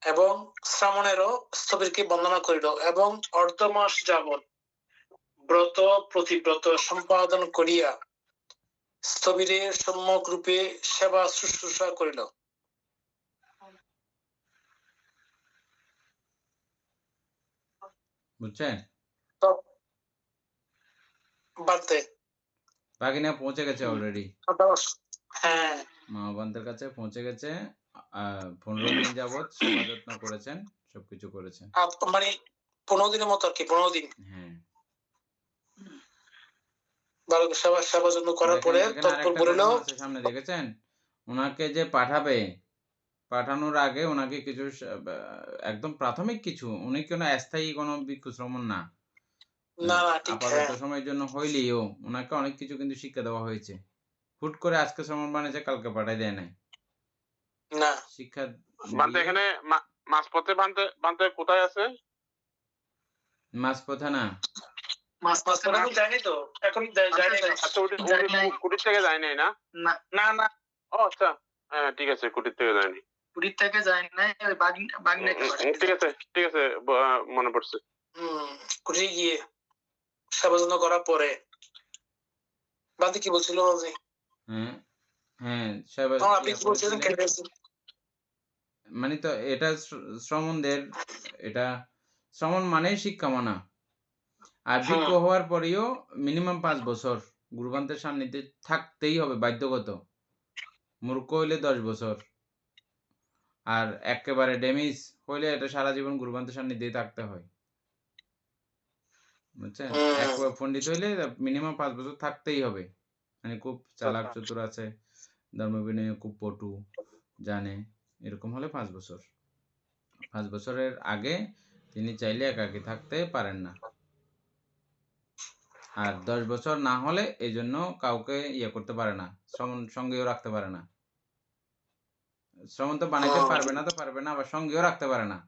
এবং শ্রাবণেরও স্থবিরকে বন্দনা করিল এবং অর্ধমাস যাবৎ ব্রত প্রতিব্রত সম্পাদন করিয়া স্থবিরের সম্যক রূপে সেবা শুশ্রূষা করিল। বুঝছেন? বাড়তে বাগিনা পৌঁছে গেছে অলরেডি, হ্যাঁ, মা বান্তের কাছে পৌঁছে গেছে। 15 দিন যাবৎ সেবা যত্ন করেছেন, সবকিছু করেছেন, মানে 15 দিনের মতো আর কি, 15 দিন। হ্যাঁ, সেবা যত্ন করার পরে তৎপর বলিল, সামনে দেখেছেন ওনাকে যে পাঠাবে, পাঠানোর আগে ওনাকে কিছু একদম প্রাথমিক কিছু, উনি কোনো অস্থায়ী কোনো ভিক্ষু শ্রমণ না, আপাতত সময়ের জন্য হইলেও ওনাকে অনেক কিছু কিন্তু শিক্ষা দেওয়া হয়েছে। হুট করে আজকে শ্রমণ বানিয়েছে, কালকে পাঠাই দেয় নাই, না শিক্ষা। বানতে এখানে মাঝপথে বানতে কোথায় আছে? মাঝপথে না, যায়নি তো, এখন যায়নি। আচ্ছা, কুটির থেকে যায় নাই না? না না, ও আচ্ছা, হ্যাঁ ঠিক আছে, কুটির থেকে যায়নি। পুরীর থেকে যায় নাই, ওই বাগনাকে ঠিক আছে মনে পড়ছে। কুটি গিয়ে সেবা যত্ন করার পরে বাদে কি বলছিল বাজে? হ্যাঁ হ্যাঁ সেবা আপনি কি বলছিলেন? মানে তো এটা শ্রমণদের, এটা শ্রমণ মানেই শিক্ষা মানা। আর ভিক্ষ হওয়ার পরেও মিনিমাম 5 বছর গুরুভান্তের সান্নিধ্যে থাকতেই হবে, বাধ্যগত। মূর্খ হইলে 10 বছর, আর একেবারে ড্যামেজ হইলে এটা সারা জীবন গুরুভান্তের সান্নিধ্যেই থাকতে হয়, বুঝছেন? একেবারে পণ্ডিত হইলে মিনিমাম 5 বছর থাকতেই হবে। মানে খুব চালাক চতুর আছে, ধর্ম বিনয়ে খুব পটু, জানে, এরকম হলে 5 বছর। 5 বছরের আগে তিনি চাইলে একাকী থাকতে পারেন না। আর 10 বছর না হলে এই জন্য কাউকে ইয়ে করতে পারে না, শ্রমণ সঙ্গেও রাখতে পারে না। শ্রমণ তো বানাইতে পারবে না, আবার সঙ্গেও রাখতে পারে না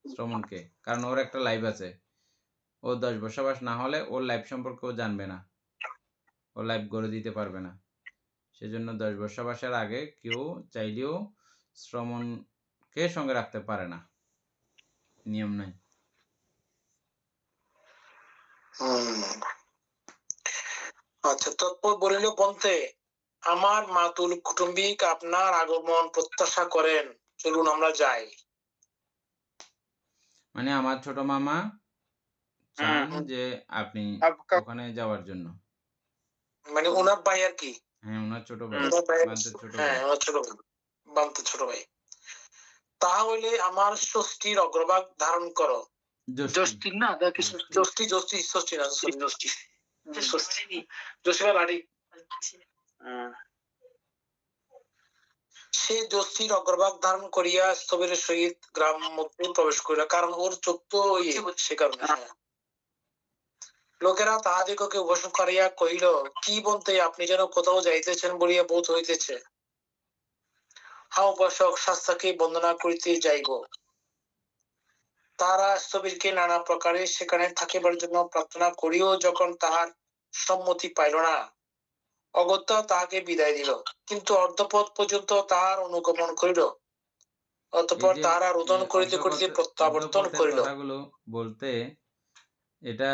শ্রমণকে, কারণ ওর একটা লাইফ আছে। ও 10 বসবাস না হলে ওর লাইফ সম্পর্কে ও জানবে না, ও লাইফ গড়ে দিতে পারবে না। সেজন্য 10 বসবাসের আগে কেউ চাইলেও শ্রমণকে সঙ্গে রাখতে পারে না, নিয়ম নাই। আচ্ছা, তৎপর বলিল পন্থে, আমার মাতুল কুটুম্বিক আপনার আগমন প্রত্যাশা করেন, চলুন আমরা যাই। মানে আমার ছোট মামা চান যে আপনি ওখানে যাওয়ার জন্য। মানে ওনার ভাই আর কি? হ্যাঁ, ওনার ছোট ভাই, বান্তের ছোট ভাই। হ্যাঁ, ওনার ছোট ভাই, বান্তের ছোট ভাই। তাহলে আমার ষষ্ঠীর অগ্রভাগ ধারণ করো। জ্যোষ্ঠী না, দেখি ষষ্ঠী না, ষষ্ঠী লাড়ি। সে জ্যোষ্ঠীর অগ্রভাগ ধারণ করিয়া স্থবিরের সহিত গ্রাম মধ্যে প্রবেশ করিল, কারণ ওর চোখ তো সে কারণে। লোকেরা তাহাদিগকে উপস্থাপন করিয়া কহিল, কি বলতে আপনি যেন কোথাও যাইতেছেন বলিয়া বোধ হইতেছে। হ্যাঁ উপাসক, শাস্ত্রকে বন্দনা করিতে যাইব। তারা স্থবিরকে নানা প্রকারে সেখানে থাকিবার জন্য প্রার্থনা করিও যখন তাহার সম্মতি পাইল না, অগত্যা তাহাকে বিদায় দিল, কিন্তু অর্ধপথ পর্যন্ত তাহার অনুগমন করিল। অতঃপর তাহারা রোদন করিতে করিতে প্রত্যাবর্তন করিল। কথাগুলো বলতে, এটা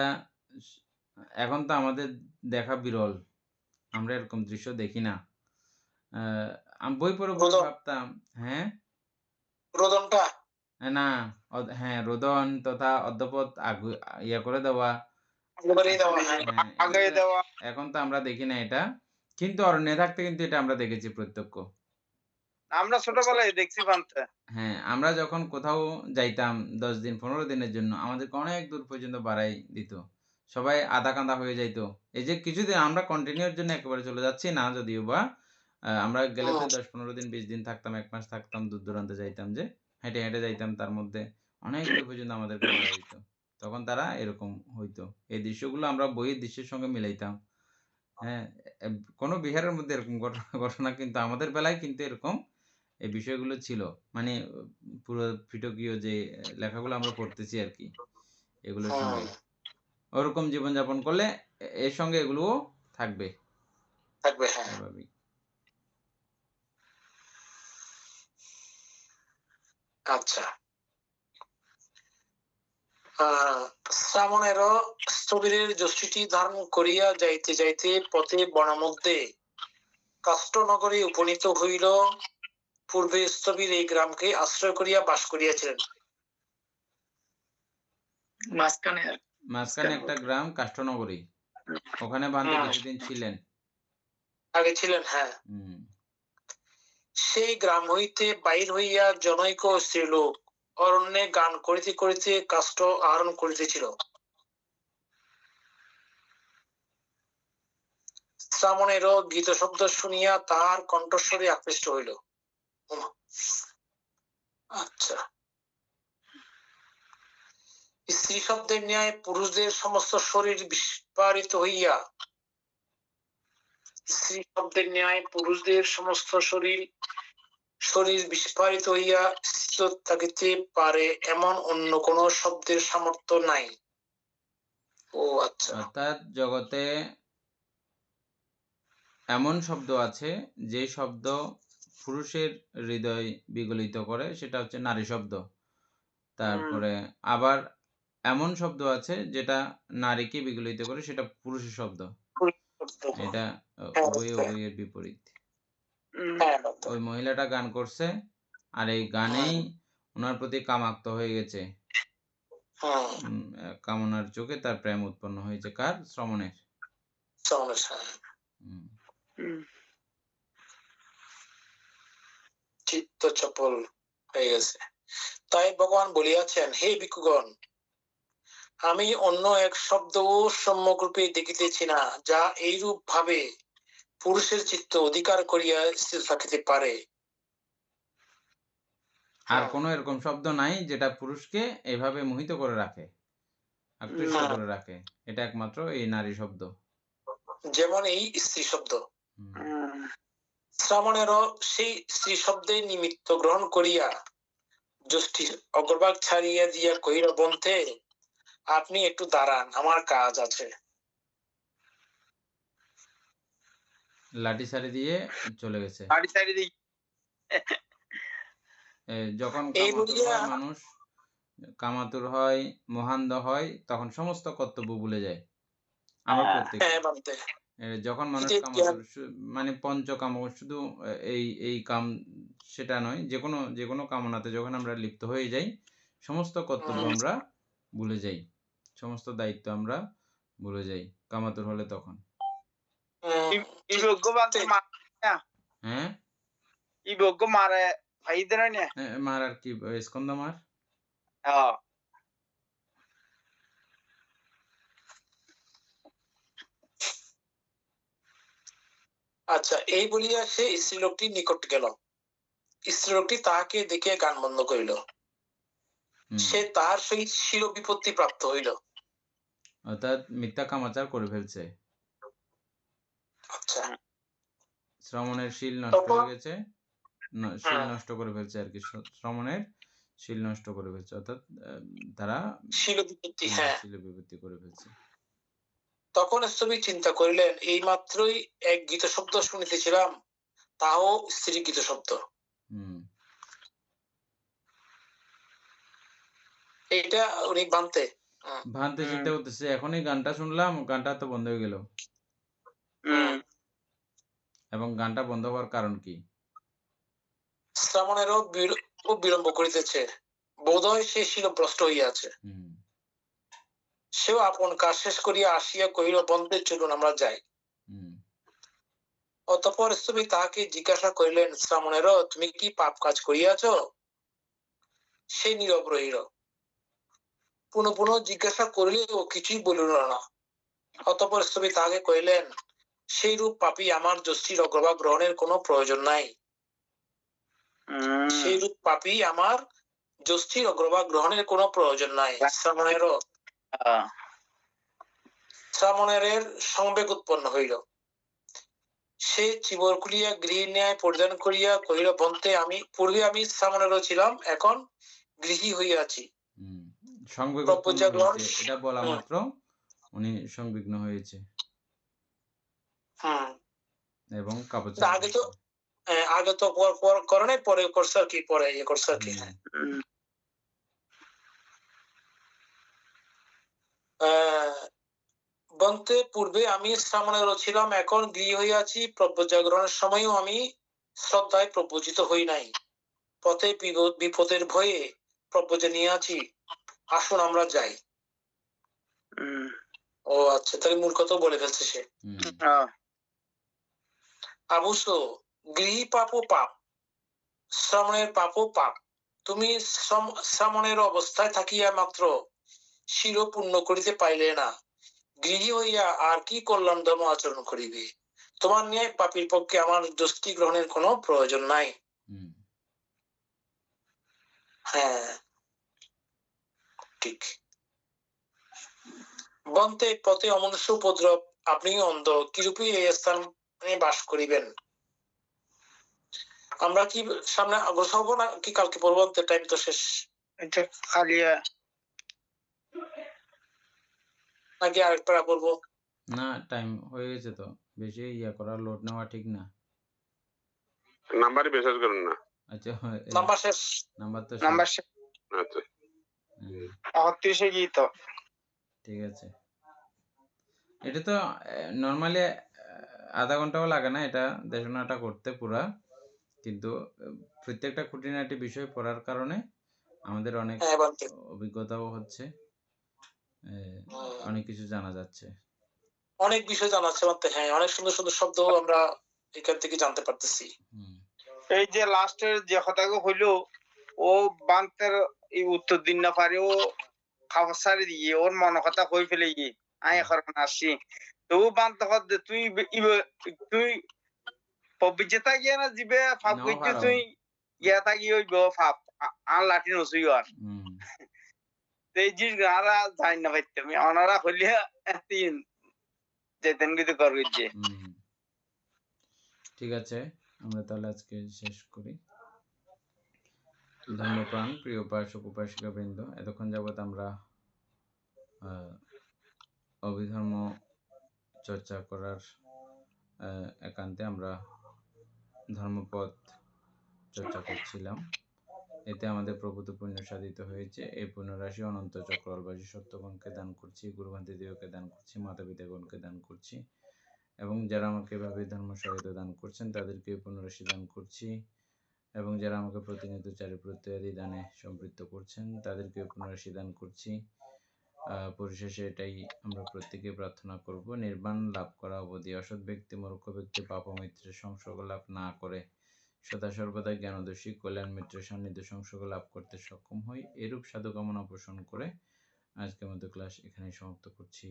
এখন তো আমাদের দেখা বিরল, আমরা এরকম দৃশ্য দেখি না। আমি বই পড়ে ভাবতাম, হ্যাঁ রোদনটা না, হ্যাঁ রোদন তথা অর্ধপথ ইয়া করে দেওয়া, এখন তো আমরা দেখি না এটা, কিন্তু অরণ্যে থাকতে কিন্তু এটা আমরা দেখেছি প্রত্যক্ষ। আমরা ছোটবেলায় দেখছি বানতে। হ্যাঁ, আমরা যখন কোথাও যাইতাম 10 দিন 15 দিনের জন্য, আমাদেরকে অনেক দূর পর্যন্ত বাড়াই দিত, সবাই আধা কাঁদা হয়ে যাইতো। এই যে কিছুদিন আমরা কন্টিনিউর জন্য একেবারে চলে যাচ্ছি না যদিও বা, আমরা গেলে তো 10-15 দিন 20 দিন থাকতাম, 1 মাস থাকতাম, দূর দূরান্তে যাইতাম, যে হেঁটে হেঁটে যাইতাম, তার মধ্যে অনেক দূর পর্যন্ত আমাদেরকে বাড়াই দিত। তখন তারা এরকম হইতো। এই দৃশ্যগুলো আমরা বইয়ের দৃশ্যের সঙ্গে মিলাইতাম। হ্যাঁ, কোনো বিহারের মধ্যে এরকম ঘটনা কিন্তু আমাদের বেলায় কিন্তু এরকম এই বিষয়গুলো ছিল। মানে পুরো ফিটকীয় যে লেখাগুলো আমরা পড়তেছি আর কি, এগুলোর সঙ্গে ওরকম জীবনযাপন করলে এর সঙ্গে এগুলোও থাকবে। স্বাভাবিক। আচ্ছা, শ্রাবণেরও স্থবিরের জ্যোষ্ঠীটি ধারণ করিয়া যাইতে যাইতে পথে বনের মধ্যে কাষ্ঠনগরে উপনীত হইল। পূর্বে স্থবির এই গ্রামকে আশ্রয় করিয়া বাস করিয়াছিলেন। মাঝখানে একটা গ্রাম কাষ্ঠনগরী, ওখানে বান্ধব কিছুদিন ছিলেন, আগে ছিলেন। হ্যাঁ, সেই গ্রাম হইতে বাহির হইয়া জনৈক স্ত্রীলোক অরণ্যে গান করিতে করিতে কাষ্ঠ আহরণ করিতেছিল। শ্রাবণেরও গীত শব্দ শুনিয়া তাহার কণ্ঠস্বরে আকৃষ্ট হইল। আচ্ছা, স্ত্রী শব্দের ন্যায় পুরুষদের সমস্ত শরীর বিস্ফারিত হইয়া, স্ত্রী শব্দের ন্যায় পুরুষদের সমস্ত শরীর বিস্ফারিত হইয়া স্থির থাকিতে পারে এমন অন্য কোন শব্দের সামর্থ্য নাই। ও আচ্ছা, অর্থাৎ জগতে এমন শব্দ আছে যে শব্দ পুরুষের হৃদয় বিগলিত করে সেটা হচ্ছে নারী শব্দ। তারপরে আবার এমন শব্দ আছে যেটা নারীকে বিগলিত করে, সেটা পুরুষের শব্দ। এটা উভয়ের বিপরীত। ওই মহিলাটা গান করছে আর এই গানেই ওনার প্রতি কামাক্ত হয়ে গেছে, কামনার চোখে তার প্রেম উৎপন্ন হয়েছে। কার? শ্রমণের। চিত্ত চপল হয়ে গেছে। তাই ভগবান বলিয়াছেন, হে ভিক্ষুগণ, আমি অন্য এক শব্দও সম্যকরূপে দেখিতেছি না, যা এইরূপ ভাবে পুরুষের চিত্ত অধিকার করিয়া স্থির থাকিতে পারে। আর কোনো এরকম শব্দ নাই যেটা পুরুষকে এভাবে মোহিত করে রাখে, আকৃষ্ট করে রাখে। এটা একমাত্র এই নারী শব্দ। যেমন এই স্ত্রী শব্দ। শ্রাবণেরও সেই স্ত্রী শব্দে নিমিত্ত গ্রহণ করিয়া যষ্টির অগ্রভাগ ছাড়িয়া দিয়া কহিল, বন্ধে আপনি একটু দাঁড়ান, আমার কাজ আছে। লাঠি ছাড়ি দিয়ে চলে গেছে। যখন কামাতুর হয় মানুষ, কামাতুর হয়, মহান্ধ হয়, তখন সমস্ত কর্তব্য ভুলে যায়। আমরা প্রত্যেকে যখন মানুষ কামাতুর মানে পঞ্চকাম, শুধু এই কাম সেটা নয়, যে কোনো কামনাতে যখন আমরা লিপ্ত হয়ে যাই, সমস্ত কর্তব্য আমরা ভুলে যাই, সমস্ত দায়িত্ব আমরা ভুলে যাই কামাতুর হলে তখন। হ্যাঁ, মার আর কি স্কন্দ মার। আচ্ছা, এই বলিয়া সে স্ত্রীলোকটির নিকট গেল। স্ত্রীলোকটি তাহাকে দেখিয়া গান বন্ধ করিল। সে তাহার সহিত শির বিপত্তি প্রাপ্ত হইল, অর্থাৎ মিথ্যা কামাচার করে ফেলছে। আচ্ছা, শ্রমণের শীল নষ্ট হয়ে গেছে, শীল নষ্ট করে ফেলছে আর কি, শ্রমণের শীল নষ্ট করে ফেলছে, অর্থাৎ তারা শীল বিপত্তি করে ফেলছে। তখন স্থবির চিন্তা করিলেন, এই মাত্রই এক গীত শব্দ শুনিতেছিলাম, তাও স্ত্রী গীত শব্দ। এইটা উনি ভানতে চিন্তা করতেছে, এখনই গানটা শুনলাম, গানটা তো বন্ধ হয়ে গেল। এবং গানটা বন্ধ হওয়ার কারণ কি? শ্রাবণেরও বিলম্ব করিতেছে, বোধহয় সে শিলভ্রষ্ট হইয়াছে। সেও আপন কাজ শেষ করিয়া আসিয়া কহিল, বন্ধে চলুন আমরা যাই। অতঃপর স্থবির তাহাকে জিজ্ঞাসা করিলেন, শ্রাবণেরও তুমি কি পাপ কাজ করিয়াছ? সে নীরব রহিল। পুনঃ পুনঃ জিজ্ঞাসা করিলেও কিছুই বলিল না। অতঃপর স্থবির তাহাকে কহিলেন, সেই রূপ পাপী আমার যষ্টির অগ্রভাগ গ্রহণের কোনো প্রয়োজন নাই। সেই রূপ পাপী আমার যষ্টির অগ্রভাগ গ্রহণের কোনো প্রয়োজন নাই। শ্রাবণের সংবেগ উৎপন্ন হইল। সে চিবর খুলিয়া গৃহী ন্যায় পরিধান করিয়া কহিল, বন্ধে পূর্বে আমি শ্রাবণেরও ছিলাম, এখন গৃহী হইয়াছি। সংবেগ উৎপন্ন হয়েছে, এটা বলা মাত্র উনি সংবিঘ্ন হয়েছে এবং আগে তো করে নাই, পরে করছে আর কি, পরে ইয়ে করছে আর কি। বন্ধে পূর্বে আমি শ্রাবণেরও ছিলাম, এখন গৃহী হইয়াছি। প্রব্রজাগরণের সময়ও আমি শ্রদ্ধায় প্রব্রজিত হই নাই। পথে বিপদের ভয়ে প্রব্রজে নিয়ে আছি, আসুন আমরা যাই। ও আচ্ছা, তাহলে মূল কথা বলে ফেলছে সে। আবুস, গৃহী পাপ ও পাপ, শ্রমণের পাপ ও পাপ। তুমি শ্রাবণের অবস্থায় থাকিয়া মাত্র শির পূর্ণ করিতে পাইলে না, গৃহী হইয়া আর কি কল্যাণ ধর্ম আচরণ করিবে? তোমার ন্যায় পাপীর পক্ষে আমার যষ্টি গ্রহণের কোনো প্রয়োজন নাই। হ্যাঁ, ঠিক। বন্ধে পথে অমনুষ্য উপদ্রব, আপনি অন্ধ, কিরূপে এই স্থানে বাস করিবেন? আমরা কি সামনে অগ্রসর হবো না কি কালকে পড়বো? টাইম তো শেষ, নাকি আরেকবার পড়বো? না, টাইম হয়ে গেছে তো, বেশি ইয়া করা, লোড নেওয়া ঠিক না। নাম্বারই মেসেজ করুন না। আচ্ছা নাম্বার শেষ। নাম্বার তো নাম্বার আচ্ছা 38 কি তো ঠিক আছে। এটা তো নরমালি আধা ঘন্টাও লাগে না এটা দেশনাটা করতে পুরা, কিন্তু প্রত্যেকটা খুঁটিনাটি বিষয় পড়ার কারণে আমাদের অনেক অভিজ্ঞতাও হচ্ছে, অনেক কিছু জানা যাচ্ছে, অনেক বিষয় জানা যাচ্ছে বলতে। হ্যাঁ, অনেক সুন্দর সুন্দর শব্দ আমরা এখান থেকে জানতে পারতেছি। এই যে লাস্টের যে কথাগুলো হইলো ও বান্তের এই উত্তর দিন না পারে, ও খাবার সারি দিয়ে ওর মন কথা হয়ে ফেলে গিয়ে আয় এখন আসছি তো ও বান্ত হতে তুই তুই পবিজেতা গিয়ে না জিবে ফাপ কইতে তুই গিয়া থাকি ওই গো ফাপ আর লাঠি নসুই আর এই জিনিস আরা যাই না পাইতে আমি অনারা হইলে তিন যেতেন কিন্তু করবে। ঠিক আছে, আমরা তাহলে আজকে শেষ করি। ধর্মপ্রাণ প্রিয় উপাসক উপাসিকা বৃন্দ, এতক্ষণ যাবৎ আমরা অভিধর্ম চর্চা করার একান্তে আমরা ধর্মপদ চর্চা করছিলাম। এতে আমাদের প্রভূত পুণ্য সাধিত হয়েছে। এই পুণ্যরাশি অনন্ত চক্রবাসী সত্যগণকে দান করছি, গুরুভান্তি দেবকে দান করছি, মাতা পিতাগণকে দান করছি, এবং যারা আমাকে এভাবে ধর্ম সহায়তা দান করছেন তাদেরকে পুণ্যরাশি দান করছি, এবং যারা আমাকে প্রতিনিয়ত চারিপ্রত্যয়াদি দানে সম্পৃক্ত করছেন তাদেরকে পুণ্যরাশি দান করছি। পরিশেষে এটাই আমরা প্রত্যেকে প্রার্থনা করব, নির্বাণ লাভ করা অবধি অসৎ ব্যক্তি মূর্খ ব্যক্তি পাপ মিত্রের সংসর্গ লাভ না করে সদা সর্বদা জ্ঞানদর্শী কল্যাণ মিত্রের সান্নিধ্য সংসর্গ লাভ করতে সক্ষম হয়, এরূপ সাধু কামনা পোষণ করে আজকের মতো ক্লাস এখানেই সমাপ্ত করছি।